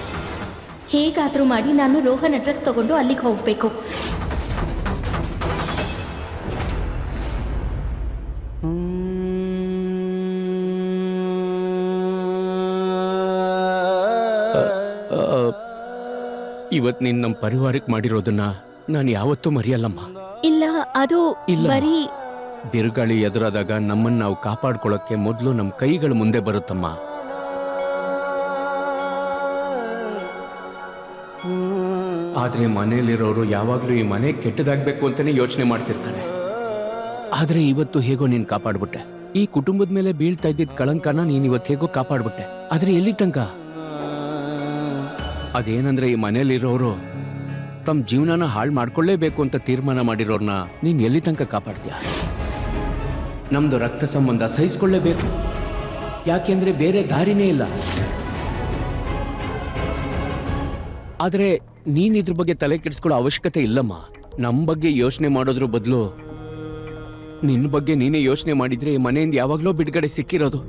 ಹೇಗಾದ್ರೂ ಮಾಡಿ ನಾನು ರೋಹನ್ ಅಡ್ರೆಸ್ ತಗೊಂಡು ಅಲ್ಲಿಗೆ ಹೋಗ್ಬೇಕು. ಇವತ್ತು ನೀನು ನಮ್ಮ ಪರಿವಾರಕ್ಕೆ ಮಾಡಿರೋದನ್ನ ನಾನು ಯಾವತ್ತೂ ಮರೆಯಲ್ಲಮ್ಮ. ಇಲ್ಲ, ಅದು ಇಲ್ಲ. ಬರೀ ಬಿರುಗಾಳಿ ಎದುರಾದಾಗ ನಮ್ಮನ್ನು ನಾವು ಕಾಪಾಡ್ಕೊಳ್ಳೋಕ್ಕೆ ಮೊದಲು ನಮ್ಮ ಕೈಗಳು ಮುಂದೆ ಬರುತ್ತಮ್ಮ. ಆದ್ರೆ ಮನೇಲಿರೋರು ಯಾವಾಗಲೂ ಈ ಮನೆ ಕೆಟ್ಟದಾಗಬೇಕು ಅಂತಾನೆ ಯೋಚನೆ ಮಾಡ್ತಿರ್ತಾರೆ. ಆದ್ರೆ ಇವತ್ತು ಹೇಗೋ ನೀನು ಕಾಪಾಡ್ಬಿಟ್ಟೆ. ಈ ಕುಟುಂಬದ ಮೇಲೆ ಬೀಳ್ತಾ ಇದ್ದಿದ್ದ ಕಳಂಕನ ನೀನು ಇವತ್ತು ಹೇಗೋ ಕಾಪಾಡ್ಬಿಟ್ಟೆ. ಆದ್ರೆ ಎಲ್ಲಿ ತನಕ? ಅದೇನಂದ್ರೆ ಈ ಮನೇಲಿರೋರು ತಮ್ಮ ಜೀವನನ ಹಾಳು ಮಾಡ್ಕೊಳ್ಳೇಬೇಕು ಅಂತ ತೀರ್ಮಾನ ಮಾಡಿರೋರ್ನ ನೀನು ಎಲ್ಲಿ ತನಕ ಕಾಪಾಡ್ತೀಯ? ನಮ್ದು ರಕ್ತ ಸಂಬಂಧ ಸಹಿಸ್ಕೊಳ್ಳೇಬೇಕು. ಯಾಕೆಂದ್ರೆ ಬೇರೆ ದಾರಿನೇ ಇಲ್ಲ. ಆದ್ರೆ ನೀನ್ ಇದ್ರ ಬಗ್ಗೆ ತಲೆ ಕೆಡಿಸ್ಕೊಳ್ಳೋ ಅವಶ್ಯಕತೆ ಇಲ್ಲಮ್ಮ. ನಮ್ಮ ಬಗ್ಗೆ ಯೋಚನೆ ಮಾಡೋದ್ರ ಬದಲು ನಿನ್ನ ಬಗ್ಗೆ ನೀನೇ ಯೋಚನೆ ಮಾಡಿದ್ರೆ ಈ ಮನೆಯಿಂದ ಯಾವಾಗಲೂ ಬಿಡುಗಡೆ ಸಿಕ್ಕಿರೋದು.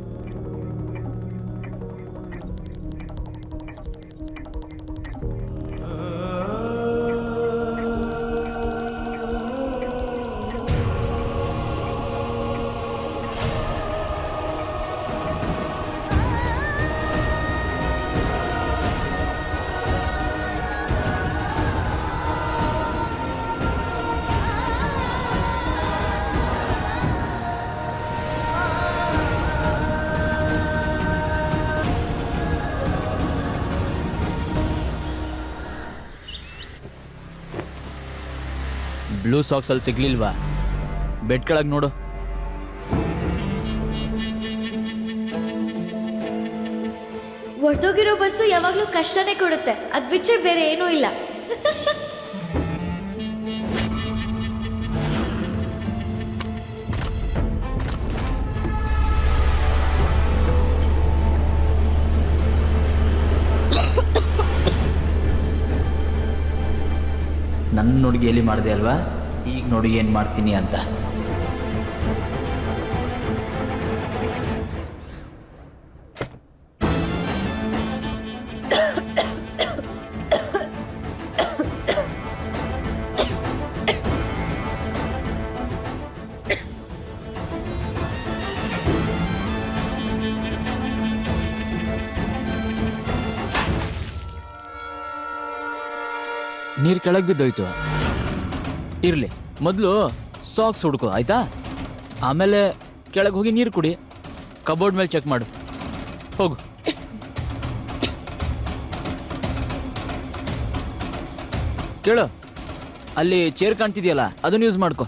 ಬ್ಲೂ ಸಾಕ್ಸ್ ಅಲ್ಲಿ ಸಿಗ್ಲಿಲ್ವಾ? ಬೆಡ್ ಕೆಳಗೆ ನೋಡು. ಒಡೆದೋಗಿರೋ ವಸ್ತು ಯಾವಾಗಲೂ ಕಷ್ಟನೇ ಕೊಡುತ್ತೆ. ಅದ್ ಬಿಟ್ಟರೆ ಬೇರೆ ಏನೂ ಇಲ್ಲ. ನನ್ನ ನೋಡಿ ಗೇಲಿ ಮಾಡಿದೆ ಅಲ್ವಾ? ಈಗ ನೋಡಿ ಏನು ಮಾಡ್ತೀನಿ ಅಂತ. ನೀರು ಕೆಳಗೆ ಬಿದ್ದೋಯ್ತು. ಇರಲಿ, ಮೊದಲು ಸಾಕ್ಸ್ ಹುಡ್ಕೋ ಆಯ್ತಾ? ಆಮೇಲೆ ಕೆಳಗೆ ಹೋಗಿ ನೀರು ಕುಡಿ. ಕಬೋರ್ಡ್ ಮೇಲೆ ಚೆಕ್ ಮಾಡು. ಹೋಗು. ಕೇಳು, ಅಲ್ಲಿ ಚೇರ್ ಕಾಣ್ತಿದ್ಯಲ್ಲ, ಅದನ್ನ ಯೂಸ್ ಮಾಡ್ಕೊ.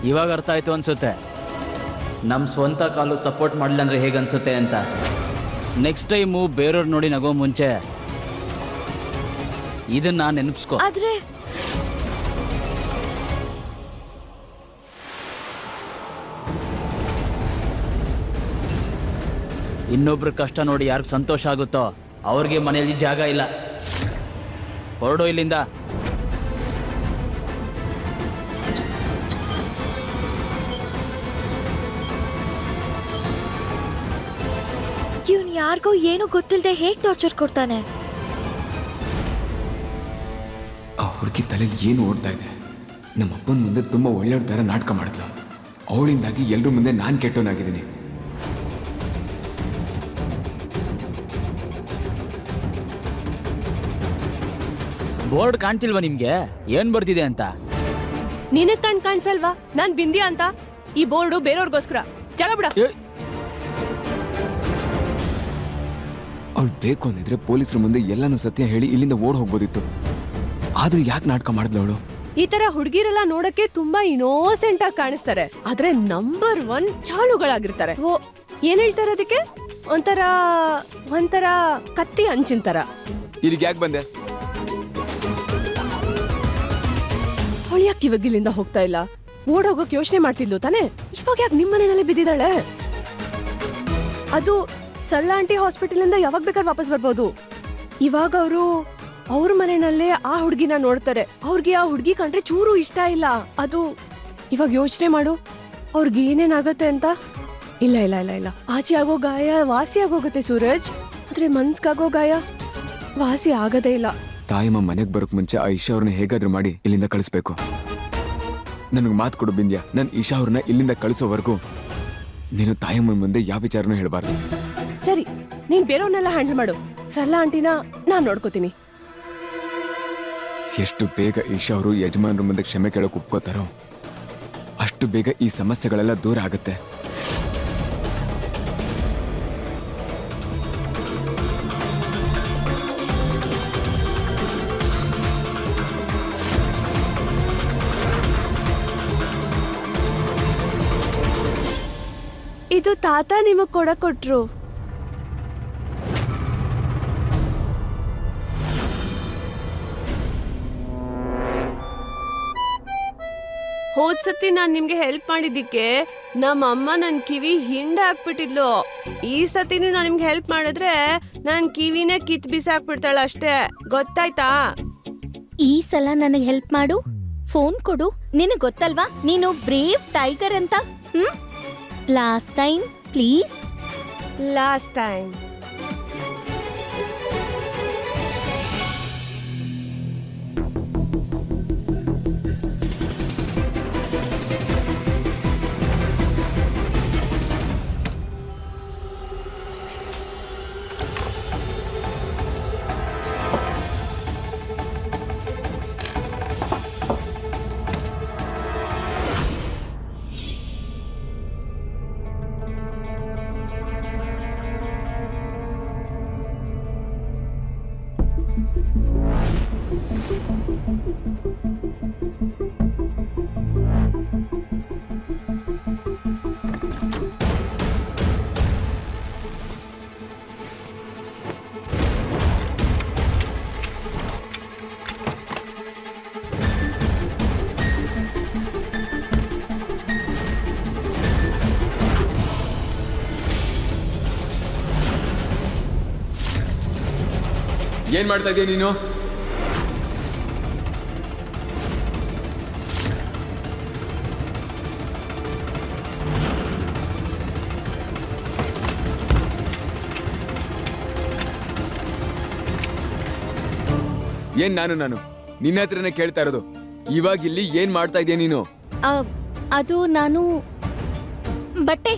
ಇವಾಗ ಅರ್ಥ ಆಯ್ತು ಅನ್ಸುತ್ತೆ, ನಮ್ಮ ಸ್ವಂತ ಕಾಲು ಸಪೋರ್ಟ್ ಮಾಡಲಿಲ್ಲ ಅಂದ್ರೆ ಹೇಗನ್ಸುತ್ತೆ ಅಂತ. ನೆಕ್ಸ್ಟ್ ಟೈಮು ಬೇರೆಯವ್ರು ನೋಡಿ ನಗೋ ಮುಂಚೆ ಇದನ್ನ ನೆನಪಿಸ್ಕೊ. ಆದ್ರೆ ಇನ್ನೊಬ್ರ ಕಷ್ಟ ನೋಡಿ ಯಾರಿಗೆ ಸಂತೋಷ ಆಗುತ್ತೋ ಅವ್ರಿಗೆ ಮನೆಯಲ್ಲಿ ಜಾಗ ಇಲ್ಲ. ಹೊರಡೋ ಇಲ್ಲಿಂದ. ಇವ್ನು ಯಾರಿಗೋ ಏನು ಗೊತ್ತಿಲ್ಲದೆ ಹೇಗೆ ಟಾರ್ಚರ್ ಕೊಡ್ತಾನೆ? ಆ ಹುಡುಗಿ ತಲೆಯಲ್ಲಿ ಏನು ಓಡ್ತಾ ಇದೆ? ನಮ್ಮ ಅಪ್ಪನ ಮುಂದೆ ತುಂಬ ಒಳ್ಳೆಯವ್ರ ಥರ ನಾಟಕ ಮಾಡಿದ್ಲು. ಅವಳಿಂದಾಗಿ ಎಲ್ಲರ ಮುಂದೆ ನಾನು ಕೆಟ್ಟವನಾಗಿದ್ದೀನಿ. ಬೋರ್ಡ್ ಕಾಣ್ತಿಲ್ವಾ ನಿಮ್ಗೆ ಏನ್ ಬರ್ತಿದೆ ಅಂತ? ನಿನಗ್ ಕಾಣಿಸಲ್ವಾ ನಾನ್ ಬಿಂದಿಯಾ ಅಂತ? ಈ ಬೋರ್ಡು ಬೇರೆಯವ್ರಿಗೋಸ್ಕರ. ಜಗಳ ಬಿಡ. ಅವ್ಳು ಬೇಕು ಅಂದಿದ್ರೆ ಪೊಲೀಸರ ಮುಂದೆ ಎಲ್ಲಾನು ಸತ್ಯ ಹೇಳಿ ಇಲ್ಲಿಂದ ಓಡ್ ಹೋಗ್ಬೋದಿತ್ತು. ಆದ್ರೂ ಯಾಕೆ ನಾಟಕ ಮಾಡಿದ್ಲು ಅವಳು? ಈ ತರ ಹುಡುಗಿರೆಲ್ಲ ನೋಡಕ್ಕೆ ತುಂಬಾ ಇನೋಸೆಂಟ್ ಆಗಿ ಕಾಣಿಸ್ತಾರೆ, ಆದ್ರೆ ನಂಬರ್ 1 ಚಾಳುಗಳಾಗಿರ್ತಾರೆ. ಓ, ಏನ್ ಹೇಳ್ತಾರೆ ಅದಕ್ಕೆ? ಒಂಥರ ಕತ್ತಿ ಹಂಚಿನ ತರ. ಇಲ್ಲಿಗೆ ಯಾಕೆ ಬಂದೆ? ಅವಳು ಯಾಕೆ ಇವಾಗ ಇಲ್ಲಿಂದ ಹೋಗ್ತಾ ಇಲ್ಲ? ಓಡೋಗಕ್ ಯೋಚನೆ ಮಾಡ್ತಿದ್ಲು ತಾನೆ? ಇವಾಗ ಯಾಕೆ ನಿಮ್ಮ ಮನೆಯಲ್ಲೇ ಬಿದ್ದಿದ್ದಾಳೆ? ಅದು ಸರಳ ಆಂಟಿ ಹಾಸ್ಪಿಟಲ್ ಇಂದ ಯಾವಾಗ ಬೇಕಾದ್ರೆ ವಾಪಸ್ ಬರ್ಬೋದು. ಇವಾಗ ಅವರು ಅವ್ರ ಮನೆಯಲ್ಲೇ ಆ ಹುಡುಗಿನ ನೋಡ್ತಾರೆ. ಅವ್ರಿಗೆ ಆ ಹುಡುಗಿ ಕಂಡ್ರೆ ಚೂರು ಇಷ್ಟ ಇಲ್ಲ. ಅದು ಇವಾಗ ಯೋಚನೆ ಮಾಡು, ಅವ್ರಿಗೆ ಏನೇನಾಗತ್ತೆ ಅಂತ. ಇಲ್ಲ ಇಲ್ಲ ಇಲ್ಲ ಇಲ್ಲ, ಆಚೆ ಆಗೋ ಗಾಯ ವಾಸಿ ಆಗೋಗುತ್ತೆ ಸೂರಜ್, ಆದ್ರೆ ಮನ್ಸ್ಗಾಗೋ ಗಾಯ ವಾಸಿ ಆಗದೇ ಇಲ್ಲ. ತಾಯಮ್ಮ ಮನೆಗೆ ಬರೋಕ್ ಮುಂಚೆ ಆ ಇಶಾ ಅವ್ರನ್ನ ಹೇಗಾದ್ರೂ ಮಾಡಿ ಇಲ್ಲಿಂದ ಕಳಿಸ್ಬೇಕು. ನನಗೆ ಮಾತು ಕೊಡು ಬಿಂದ್ಯಾ, ನಾನು ಇಶಾ ಅವ್ರನ್ನ ಇಲ್ಲಿಂದ ಕಳಿಸೋವರೆಗೂ ನೀನು ತಾಯಮ್ಮನ ಮುಂದೆ ಯಾವ ವಿಚಾರನೂ ಹೇಳಬಾರ್ದು. ಸರಿ, ನೀನ್ ಬೇರೆಯವ್ರನ್ನೆಲ್ಲ ಹ್ಯಾಂಡಲ್ ಮಾಡು. ಸರಳ ಆಂಟಿನ ನಾನ್ ನೋಡ್ಕೋತೀನಿ. ಎಷ್ಟು ಬೇಗ ಇಶಾ ಅವರು ಯಜಮಾನ್ರ ಮುಂದೆ ಕ್ಷಮೆ ಕೇಳೋಕೆ ಒಪ್ಕೋತಾರೋ ಅಷ್ಟು ಬೇಗ ಈ ಸಮಸ್ಯೆಗಳೆಲ್ಲ ದೂರ ಆಗುತ್ತೆ. ಇದು ತಾತ ನಿಮಗ್ ಕೊಟ್ರು. ಹೋದ್ಸತಿ ನಾನ್ ನಿಮ್ಗೆ ಹೆಲ್ಪ್ ಮಾಡಿದ್ದಕ್ಕೆ ನಮ್ಮ ಅಮ್ಮ ನನ್ ಕಿವಿ ಹಿಂಡ ಹಾಕ್ಬಿಟ್ಟಿದ್ಲು. ಈ ಸತಿನೂ ನಾನ್ ನಿಮ್ಗೆ ಹೆಲ್ಪ್ ಮಾಡಿದ್ರೆ ನನ್ ಕಿವಿನೇ ಕಿತ್ ಬಿಸಾಕ್ಬಿಡ್ತಾಳ ಅಷ್ಟೇ, ಗೊತ್ತಾಯ್ತಾ? ಈ ಸಲ ನನಗೆ ಹೆಲ್ಪ್ ಮಾಡು. ಫೋನ್ ಕೊಡು. ನಿನಗೆ ಗೊತ್ತಲ್ವಾ ನೀನು ಬ್ರೇವ್ ಟೈಗರ್ ಅಂತ. Last time please. Last time. ಏನ್ ಮಾಡ್ತಾ ಇದೀಯ ನೀನು? ಏನ್ ನಾನು ನಿನ್ನ ಹತ್ರನೇ ಕೇಳ್ತಾ ಇರೋದು. ಇವಾಗ ಇಲ್ಲಿ ಏನ್ ಮಾಡ್ತಾ ಇದೀಯ ನೀನು? ಅದು ನಾನು ಬಟ್ಟೆ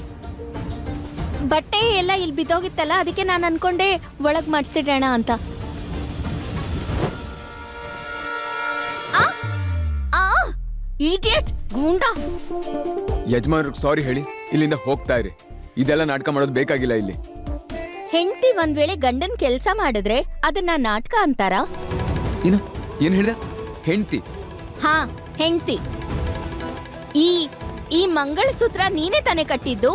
ಎಲ್ಲ ಇಲ್ಲಿ ಬಿದ್ದೋಗಿತ್ತಲ್ಲ, ಅದಕ್ಕೆ ನಾನು ಅನ್ಕೊಂಡೆ ಒಳಗ್ ಮಾಡ್ಸಿಡೋಣ ಅಂತ. ಇಡಿಯಟ್ ಗೂಂಡ. ಯಜಮಾನ್ರಿಗೆ ಸಾರಿ ಹೇಳಿ ಇಲ್ಲಿಂದ ಹೋಗ್ತಾ ಇರಿ. ಇದೆಲ್ಲ ನಾಟಕ ಮಾಡೋದು ಬೇಕಾಗಿಲ್ಲ ಇಲ್ಲಿ. ಹೆಂಡತಿ ಒಂದ್ ವೇಳೆ ಗಂಡನ್ ಕೆಲ್ಸ ಮಾಡಿದ್ರೆ ಅದನ್ನ ನಾಟಕ ಅಂತಾರ? ಏನ್ ಹೇಳ್ದ? ಹೆಂಡತಿ? ಹಾ, ಹೆಂಡತಿ. ಈ ಮಂಗಳಸೂತ್ರ ನೀನೇ ತಾನೇ ಕಟ್ಟಿದ್ದು?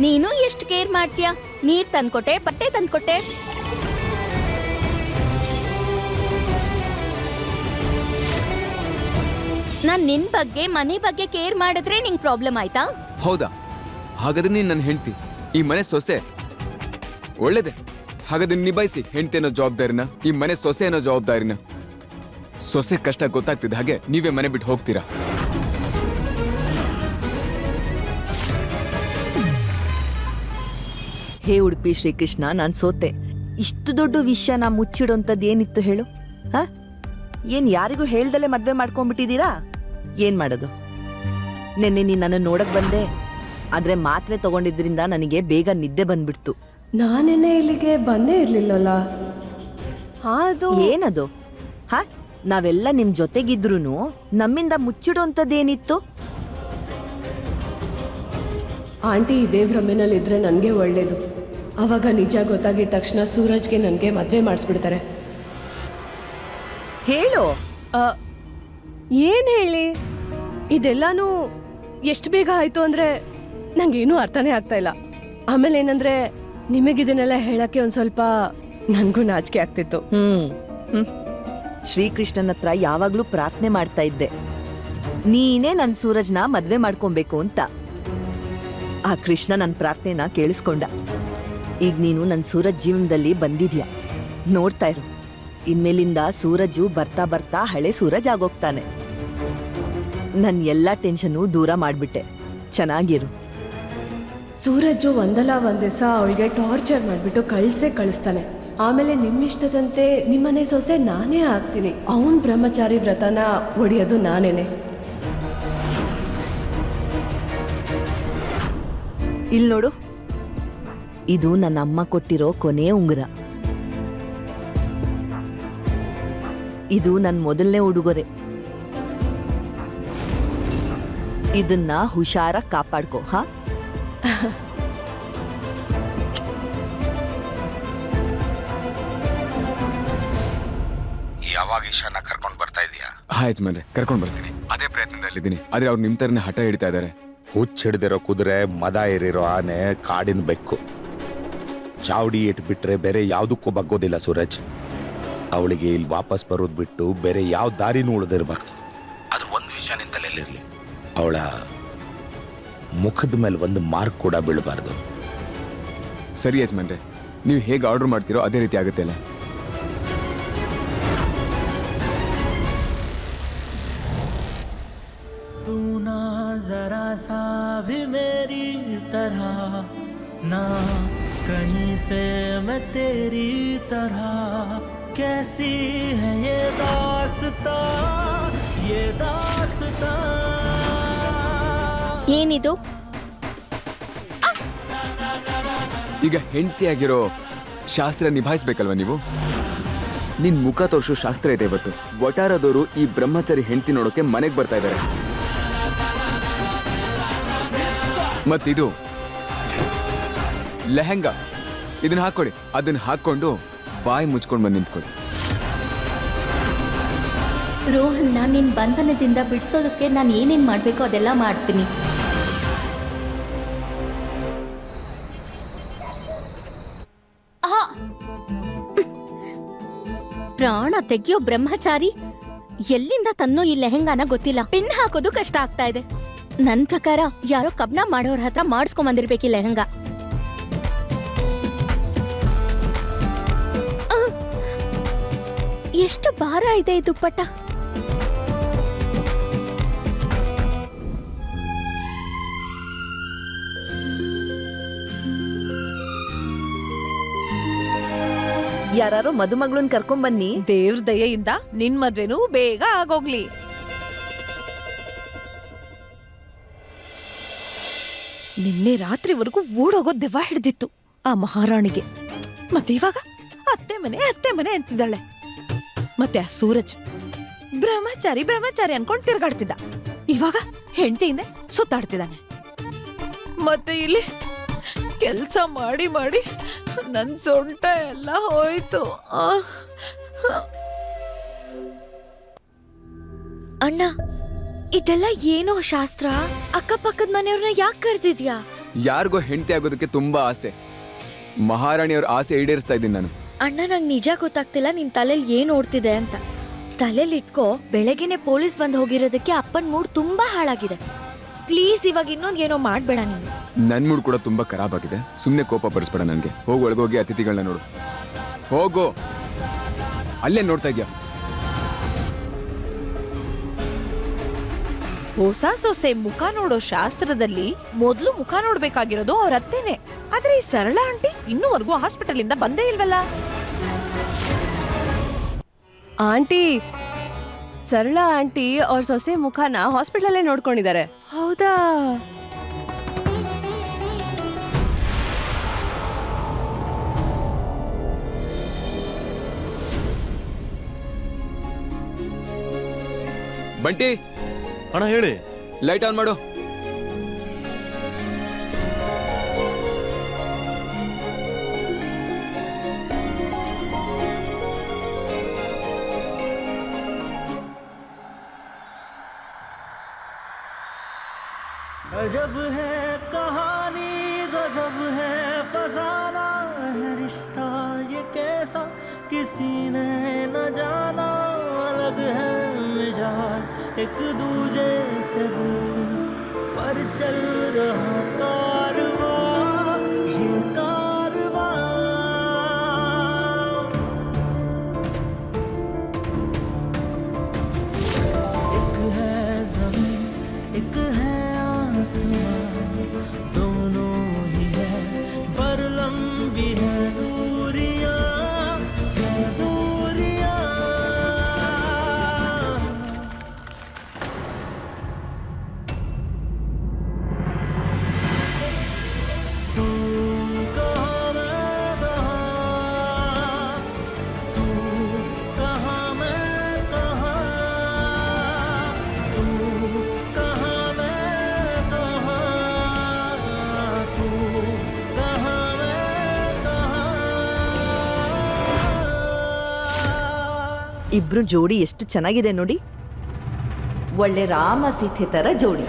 ನೀನು ಎಷ್ಟು ಕೇರ್ ಮಾಡ್ತೀಯ? ನೀರ್ ತಂದ್ಕೊಟ್ಟೆ, ಬಟ್ಟೆ ತಂದ್ಕೊಟ್ಟೆ. ನಾನ್ ನಿನ್ ಬಗ್ಗೆ, ಮನೆ ಬಗ್ಗೆ ಕೇರ್ ಮಾಡಿದ್ರೆ ನಿಂಗ್ ಪ್ರಾಬ್ಲಮ್ ಆಯ್ತಾ? ಹೌದಾ? ಹಾಗಾದ್ರೆ ನೀನ್ ನನ್ನ ಹೆಂಡತಿ, ಈ ಮನೆ ಸೊಸೆ. ಒಳ್ಳೇದೆ. ಹಾಗಾದ್ರೆ ನಿಭಾಯಿಸಿ ಹೆಂಡತಿ ಅನ್ನೋ ಜವಾಬ್ದಾರಿನ, ಈ ಮನೆ ಸೊಸೆ ಅನ್ನೋ ಜವಾಬ್ದಾರಿನ. ಸೊಸೆ ಕಷ್ಟ ಗೊತ್ತಾಗ್ತಿದ್ದ ಹಾಗೆ ನೀವೇ ಮನೆ ಬಿಟ್ಟು ಹೋಗ್ತೀರಾ? ಹೇ ಉಡುಪಿ ಶ್ರೀಕೃಷ್ಣ, ನಾನ್ ಸೋತೆ. ಇಷ್ಟು ದೊಡ್ಡ ವಿಷಯನ ಮುಚ್ಚಿಡೋಂಥದ್ದು ಏನಿತ್ತು ಹೇಳು? ಹ? ಏನ್ ಯಾರಿಗೂ ಹೇಳ್ದಲ್ಲೇ ಮದ್ವೆ ಮಾಡ್ಕೊಂಡ್ಬಿಟ್ಟಿದೀರಾ? ಏನ್ ಮಾಡೋದು? ನೆನ್ನೆ ನೀನ್ ನನ್ನ ನೋಡಕ್ ಬಂದೆ, ಆದ್ರೆ ಮಾತ್ರೆ ತಗೊಂಡಿದ್ರಿಂದ ನನಗೆ ಬೇಗ ನಿದ್ದೆ ಬಂದ್ಬಿಡ್ತು. ನಾನೆನ್ನೆ ಇಲ್ಲಿಗೆ ಬಂದೇ ಇರ್ಲಿಲ್ಲಲ್ಲ. ಅದು ಏನದು? ಹ? ನಾವೆಲ್ಲ ನಿಮ್ ಜೊತೆಗಿದ್ರೂನು ನಮ್ಮಿಂದ ಮುಚ್ಚಿಡೋಂಥದ್ದೇನಿತ್ತು? ಆಂಟಿ ಇದೇ ಭ್ರಮೆನಲ್ಲಿ ಇದ್ರೆ ನನಗೆ ಒಳ್ಳೇದು. ಅವಾಗ ನಿಜ ಗೊತ್ತಾಗಿದ ತಕ್ಷಣ ಸೂರಜ್ಗೆ ನನಗೆ ಮದುವೆ ಮಾಡಿಸ್ಬಿಡ್ತಾರೆ. ಹೇಳು. ಏನು ಹೇಳಿ? ಇದೆಲ್ಲಾನು ಎಷ್ಟು ಬೇಗ ಆಯ್ತು ಅಂದ್ರೆ ನಂಗೇನೂ ಅರ್ಥನೇ ಆಗ್ತಾ ಇಲ್ಲ. ಆಮೇಲೆ ಏನಂದ್ರೆ ನಿಮಗಿದನ್ನೆಲ್ಲ ಹೇಳಕ್ಕೆ ಒಂದ್ ಸ್ವಲ್ಪ ನನ್ಗೂ ನಾಚಿಕೆ ಆಗ್ತಿತ್ತು. ಶ್ರೀಕೃಷ್ಣನ ಹತ್ರ ಯಾವಾಗ್ಲೂ ಪ್ರಾರ್ಥನೆ ಮಾಡ್ತಾ ಇದ್ದೆ, ನೀನೇ ನನ್ ಸೂರಜ್ನ ಮದ್ವೆ ಮಾಡ್ಕೊಬೇಕು ಅಂತ. ಆ ಕೃಷ್ಣ ನನ್ನ ಪ್ರಾರ್ಥನೆನ ಕೇಳಿಸ್ಕೊಂಡ. ಈಗ ನೀನು ನನ್ನ ಸೂರಜ್ ಜೀವನದಲ್ಲಿ ಬಂದಿದ್ಯಾ, ನೋಡ್ತಾ ಇರು. ಇನ್ಮೇಲಿಂದ ಸೂರಜು ಬರ್ತಾ ಬರ್ತಾ ಹಳೆ ಸೂರಜ್ ಆಗೋಗ್ತಾನೆ. ನನ್ ಎಲ್ಲಾ ಟೆನ್ಷನು ದೂರ ಮಾಡ್ಬಿಟ್ಟೆ. ಚೆನ್ನಾಗಿರು. ಸೂರಜ್ಜು ಒಂದಲ್ಲ ಒಂದ್ ದಿವಸ ಅವಳಿಗೆ ಟಾರ್ಚರ್ ಮಾಡ್ಬಿಟ್ಟು ಕಳಿಸ್ತಾನೆ. ಆಮೇಲೆ ನಿಮ್ಮಿಷ್ಟದಂತೆ ನಿಮ್ಮನೆ ಸೊಸೆ ನಾನೇ ಆಗ್ತೀನಿ. ಅವನ್ ಬ್ರಹ್ಮಚಾರಿ ವ್ರತನ ಒಡೆಯೋದು ನಾನೇನೆ. ಇಲ್ ನೋಡು, ಇದು ನನ್ನ ಅಮ್ಮ ಕೊಟ್ಟಿರೋ ಕೊನೆ ಉಂಗುರ. ಇದು ನನ್ನ ಮೊದಲನೇ ಉಡುಗೊರೆ. ಇದನ್ನ ಹುಷಾರ ಕಾಪಾಡ್ಕೋ. ಹಾ, ಯಾವಾಗ ಈಶಾನ ಕರ್ಕೊಂಡ್ ಬರ್ತಾ ಇದೀಯಾ? ಯಜಮಾನ್ರೆ, ಕರ್ಕೊಂಡ್ ಬರ್ತೀನಿ. ಅದೇ ಪ್ರಯತ್ನದಲ್ಲಿದ್ದೀನಿ. ಆದ್ರೆ ಅವ್ರು ನಿಮ್ ತರನೇ ಹಠ ಹಿಡಿತಾ ಇದಾರೆ. ಹುಚ್ಚಿಡ್ದಿರೋ ಕುದುರೆ, ಮದ ಏರಿರೋ ಆನೆ, ಕಾಡಿನ ಬೆಕ್ಕು. ಚಾವಡಿ ಇಟ್ಬಿಟ್ರೆ ಬೇರೆ ಯಾವ್ದಕ್ಕೂ ಬಗ್ಗೋದಿಲ್ಲ ಸೂರಜ್. ಅವಳಿಗೆ ಇಲ್ಲಿ ವಾಪಸ್ ಬರೋದು ಬಿಟ್ಟು ಬೇರೆ ಯಾವ ದಾರಿನೂ ಉಳಿದಿರಬಾರ್ದು. ಅದ್ರ ಒಂದು ವಿಷಯ ನಿನ್ ತಲೆಯಲ್ಲಿರ್ಲಿ, ಅವಳ ಮುಖದ ಮೇಲೆ ಒಂದು ಮಾರ್ಕ್ ಕೂಡ ಬೀಳಬಾರ್ದು. ಸರಿ ಯಜಮಾನ್ರೆ, ನೀವು ಹೇಗೆ ಆರ್ಡರ್ ಮಾಡ್ತೀರೋ ಅದೇ ರೀತಿ ಆಗುತ್ತೆ ಅಲ್ಲ. तू ना जरा सा भी मेरी तरह, ना कहीं से मैं तेरी तरह. कैसी है ये दास्तां, ये दास्तां. ಏನಿದು? ಈಗ ಹೆಂಡತಿಯಾಗಿರೋ ಶಾಸ್ತ್ರ ನಿಭಾಯಿಸ್ಬೇಕಲ್ವಾ ನೀವು? ನಿನ್ ಮುಖ ತೋರಿಸೋ ಶಾಸ್ತ್ರ ಇದೆ ಇವತ್ತು. ವಟಾರದವರು ಈ ಬ್ರಹ್ಮಚಾರಿ ಹೆಂಡತಿ ನೋಡೋಕೆ ಮನೆಗೆ ಬರ್ತಾ ಇದ್ದಾರೆ. ಮತ್ತಿದು ಲೆಹಂಗಾ, ಇದನ್ನ ಹಾಕೊಳ್ಳಿ. ಅದನ್ನ ಹಾಕೊಂಡು ಬಾಯಿ ಮುಚ್ಕೊಂಡು ಬಂದು ನಿಂತ್ಕೊಳ್ಳಿ. ರೋಹನ್ನ ನಿನ್ ಬಂಧನದಿಂದ ಬಿಡಿಸೋದಕ್ಕೆ ನಾನು ಏನೇನ್ ಮಾಡ್ಬೇಕೋ ಅದೆಲ್ಲ ಮಾಡ್ತೀನಿ. ಪ್ರಾಣ ತೆಗಿಯೋ ಬ್ರಹ್ಮಚಾರಿ ಎಲ್ಲಿಂದ ತನ್ನೋ ಈ ಲೆಹಂಗಾನ ಗೊತ್ತಿಲ್ಲ. ಪಿನ್ ಹಾಕೋದು ಕಷ್ಟ ಆಗ್ತಾ ಇದೆ. ನನ್ ಪ್ರಕಾರ ಯಾರೋ ಕಬ್ನ ಮಾಡೋರ ಹತ್ರ ಮಾಡಿಸ್ಕೊಂಡ್ ಬಂದಿರ್ಬೇಕು ಈ ಲೆಹಂಗಾ. ಎಷ್ಟು ಭಾರ ಇದೆ ಈ ದುಪ್ಪಟ್ಟ. ಯಾರೋ ಮದುಮಗಳನ್ ಕರ್ಕೊಂಬನ್ನಿ. ದೇವ್ರ ದಯೆಯಿಂದ ನಿನ್ ಮದ್ವೆನೂ ಬೇಗ ಆಗೋಗ್ಲಿ. ನಿನ್ನೆ ರಾತ್ರಿವರೆಗೂ ಓಡೋಗೋ ದೆವ್ವ ಹಿಡ್ದಿತ್ತು ಆ ಮಹಾರಾಣಿಗೆ. ಮತ್ತೆ ಇವಾಗ ಅತ್ತೆ ಮನೆ ಅಂತಿದ್ದಾಳೆ. ಮತ್ತೆ ಆ ಸೂರಜ್ ಬ್ರಹ್ಮಚಾರಿ ಅನ್ಕೊಂಡ್ ತಿರ್ಗಾಡ್ತಿದ್ದ. ಇವಾಗ ಹೆಂಡತಿಯಿಂದ ಸುತ್ತಾಡ್ತಿದ್ದಾನೆ. ಮತ್ತೆ ಇಲ್ಲಿ ಕೆಲ್ಸ ಮಾಡಿ ಮಾಡಿ ನನ್ ಸೊಂಟ ಎಲ್ಲ ಹೋಯ್ತು. ಅಣ್ಣ, ಇದೆಲ್ಲ ಏನೋ ಶಾಸ್ತ್ರ? ಅಕ್ಕಪಕ್ಕದ ಮನೆಯವ್ರನ್ನ ಯಾಕೆ ಕರೆದಿದ್ಯಾ? ಯಾರಿಗೋ ಹೆಂಡತಿ ಆಗೋದಕ್ಕೆ ತುಂಬಾ ಆಸೆ. ಮಹಾರಾಣಿಯವ್ರ ಆಸೆ ಈಡೇರಿಸ್ತಾ ಇದ್ದೀನಿ ನಾನು. ಅಣ್ಣ, ನಂಗೆ ನಿಜ ಗೊತ್ತಾಗ್ತಿಲ್ಲ ನಿನ್ ತಲೆಯಲ್ಲಿ ಏನ್ ಓಡ್ತಿದೆ ಅಂತ. ತಲೆಯಲ್ಲಿ ಇಟ್ಕೋ, ಬೆಳಗ್ಗೆನೆ ಪೊಲೀಸ್ ಬಂದ್ ಹೋಗಿರೋದಕ್ಕೆ ಅಪ್ಪನ್ ಮೂಡ್ ತುಂಬಾ ಹಾಳಾಗಿದೆ. ಪ್ಲೀಸ್ ಇವಾಗ ಇನ್ನೊಂದ್ ಏನೋ ಮಾಡ್ಬೇಡ ನೀನು. ನನ್ ಮೂಡ್ ಕೂಡ ತುಂಬಾ ಖರಾಬ್ ಆಗಿದೆ. ಸುಮ್ನೆ ಕೋಪ ಬರ್ಸ್ಬೇಡ ನನ್ಗೆ. ಹೋಗಿ ಒಳಗೋಗಿ ಅತಿಥಿಗಳನ್ನ ನೋಡು. ಹೋಗೋ, ಅಲ್ಲೇ ನೋಡ್ತಾ ಇದ್ಯಾ? ಹೊಸ ಸೊಸೆ ಮುಖ ನೋಡೋ ಶಾಸ್ತ್ರದಲ್ಲಿ ಮೊದ್ಲು ಮುಖ ನೋಡ್ಬೇಕಾಗಿರೋದು ಅವ್ರ ಅತ್ತೇನೆ. ಆದ್ರೆ ಈ ಸರಳ ಆಂಟಿ ಇನ್ನೂವರೆಗೂ ಹಾಸ್ಪಿಟಲ್ ಇಂದ ಬಂದೇ ಇಲ್ವಲ್ಲ. ಆಂಟಿ, ಸರಳ ಆಂಟಿ ಅವ್ರ ಸೊಸೆ ಮುಖನ ಹಾಸ್ಪಿಟಲಲ್ಲೇ ನೋಡ್ಕೊಂಡಿದ್ದಾರೆ. ಹೌದಾ? ಬಂಟಿ, ಅಣ್ಣ ಹೇಳಿ. ಲೈಟ್ ಆನ್ ಮಾಡು. गजब है कहानी, गजब है फसाना है रिश्ता ये कैसा किसी ने न जाना. अलग है मिजाज एक दूजे से बिल्कुल, पर चल रहा कारवां ये कारवां. एक है ज़मीन एक है दोनों ही है पर लंबी है दूरियां. तू कहाँ मैं कहाँ, तू कहाँ मैं कहाँ, तू कहाँ मैं कहाँ, तू कहाँ मैं कहाँ. ಇಬ್ರು ಜೋಡಿ ಎಷ್ಟು ಚೆನ್ನಾಗಿದೆ ನೋಡಿ. ಒಳ್ಳೆ ರಾಮ ಸೀತೆ ತರ ಜೋಡಿ.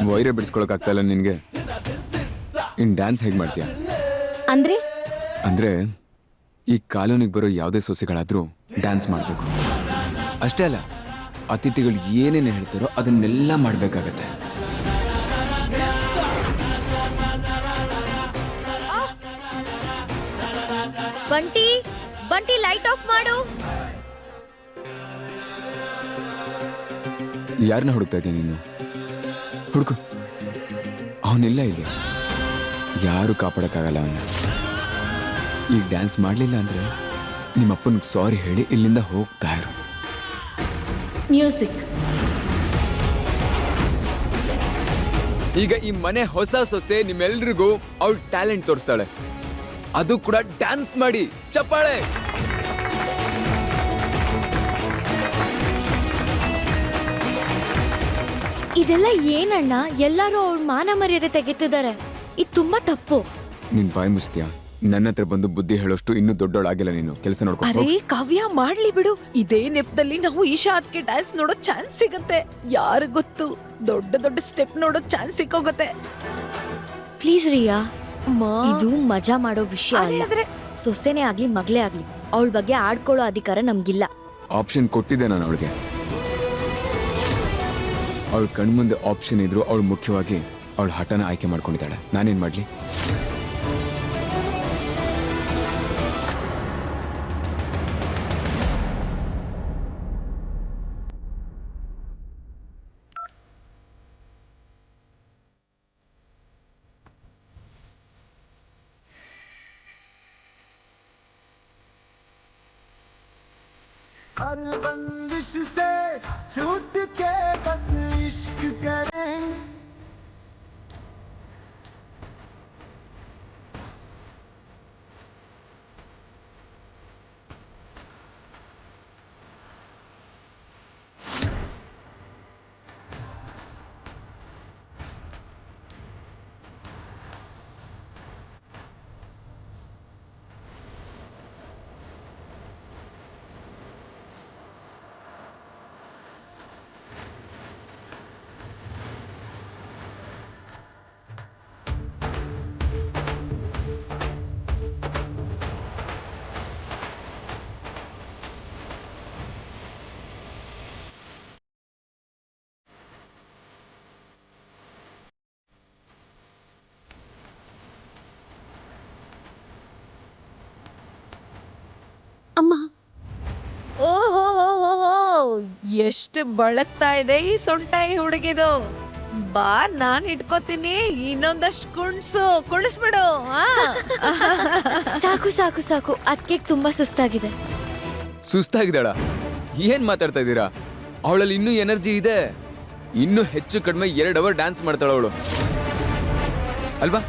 ವೈರ ಬಿಡಿಸ್ಕೊಳಕ್ ಆಗ್ತಾ ಇಲ್ಲ ನಿನ್ಗೆ. ಇನ್ ಡ್ಯಾನ್ಸ್ ಹೇಗ್ ಮಾಡ್ತೀಯ? ಅಂದ್ರೆ ಈ ಕಾಲೋನಿಗೆ ಬರೋ ಯಾವುದೇ ಸೊಸೆಗಳಾದ್ರೂ ಡ್ಯಾನ್ಸ್ ಮಾಡ್ಬೇಕು. ಅಷ್ಟೇ ಅಲ್ಲ, ಅತಿಥಿಗಳು ಏನೇನು ಹೇಳ್ತಾರೋ ಅದನ್ನೆಲ್ಲ ಮಾಡ್ಬೇಕಾಗತ್ತೆ. ಬಂಟಿ ಲೈಟ್ ಆಫ್ ಮಾಡು. ಯಾರನ್ನ ಹುಡುಕ್ತಾ ಇದೀಯ ನೀನು? ಹುಡುಕು. ಅವನಿಲ್ಲ ಇಲ್ಲಿ. ಯಾರು ಕಾಪಾಡಕ್ಕಾಗಲ್ಲ ಅವನ್ನ. ಈಗ ಡ್ಯಾನ್ಸ್ ಮಾಡ್ಲಿಲ್ಲ ಅಂದ್ರೆ ನಿಮ್ಮಪ್ಪನಿಗೆ ಸಾರಿ ಹೇಳಿ ಇಲ್ಲಿಂದ ಹೋಗ್ತಾ ಇರು. ಮ್ಯೂಸಿಕ್. ಈಗ ಈ ಮನೆ ಹೊಸ ಸೊಸೆ ನಿಮ್ಮೆಲ್ರಿಗೂ ಅವಳ ಟ್ಯಾಲೆಂಟ್ ತೋರಿಸ್ತಾಳೆ. ಅದು ಕೂಡ ಡ್ಯಾನ್ಸ್ ಮಾಡಿ. ಚಪ್ಪಾಳೆ. ಇದೆಲ್ಲ ಏನಣ್ಣ? ಎಲ್ಲರೂ ಅವಳ ಮಾನ ಮರ್ಯಾದೆ ತೆಗಿತಿದ್ದಾರೆ. ಇದು ತುಂಬಾ ತಪ್ಪು. ನಿನ್ ಬಾಯಿ ಮುಸ್ತೀಯ? ನನ್ನ ಹತ್ರ ಬಂದು ಬುದ್ಧಿ ಹೇಳೋಷ್ಟು ಇನ್ನೂ ದೊಡ್ಡೋಳಾಗಿಲ್ಲ ನೀನು. ಕೆಲಸ ನೋಡ್ಕೊ. ಅರೇ ಕಾವ್ಯ, ಮಾಡ್ಲಿ ಬಿಡು. ಇದೇ ನೆಪದಲ್ಲಿ ನಾವು ಈಶಾ ಅದಕ್ಕೆ ಡ್ಯಾನ್ಸ್ ನೋಡೋ ಚಾನ್ಸ್ ಸಿಗತ್ತೆ. ಯಾರು ಗೊತ್ತು, ದೊಡ್ಡ ದೊಡ್ಡ ಸ್ಟೆಪ್ ನೋಡೋ ಚಾನ್ಸ್ ಸಿಕ್ಕೋಗತ್ತೆ. ಪ್ಲೀಸ್ ರಿಯಾ, ಇದು ಮಜಾ ಮಾಡೋ ವಿಷಯ ಅಲ್ಲ. ಸೊಸೆನೇ ಆಗ್ಲಿ ಮಗಳೇ ಆಗ್ಲಿ, ಅವಳ ಬಗ್ಗೆ ಆಡ್ಕೊಳ್ಳೋ ಅಧಿಕಾರ ನಮ್ಗಿಲ್ಲ. ಆಪ್ಷನ್ ಕೊಟ್ಟಿದ್ದೆ ನಾನು ಅವಳಿಗೆ. ಅವಳ ಕಣ್ಮುಂದೆ ಆಪ್ಷನ್ ಇದ್ರು ಅವಳು ಮುಖ್ಯವಾಗಿ ಅವಳ ಹಠನ ಆಯ್ಕೆ ಮಾಡ್ಕೊಂಡಿದ್ದಾಳೆ. ನಾನೇನ್ ಮಾಡ್ಲಿ? हर बंदिश से छूट के बस इश्क करें ಅಮ್ಮ ಓಹೋ ಎಷ್ಟು ಬಳಕ್ತಾ ಇದೆ ಈ ಸೊಂಟ ಈ ಹುಡುಗಿದು. ಬಾ ನಾನ್ ಇಟ್ಕೋತೀನಿ, ಇನ್ನೊಂದಷ್ಟು ಕುಣಿಸ್ಬಿಡು. ಸಾಕು ಸಾಕು ಸಾಕು, ಅದಕ್ಕೆ ತುಂಬಾ ಸುಸ್ತಾಗಿದೆ. ಸುಸ್ತಾಗಿದ್ದಾಳ? ಏನ್ ಮಾತಾಡ್ತಾ ಇದ್ದೀರಾ? ಅವಳಲ್ಲಿ ಇನ್ನೂ ಎನರ್ಜಿ ಇದೆ. ಇನ್ನೂ ಹೆಚ್ಚು ಕಡಿಮೆ 2 ಅವರ್ ಡ್ಯಾನ್ಸ್ ಮಾಡ್ತಾಳ ಅವಳು, ಅಲ್ವಾ?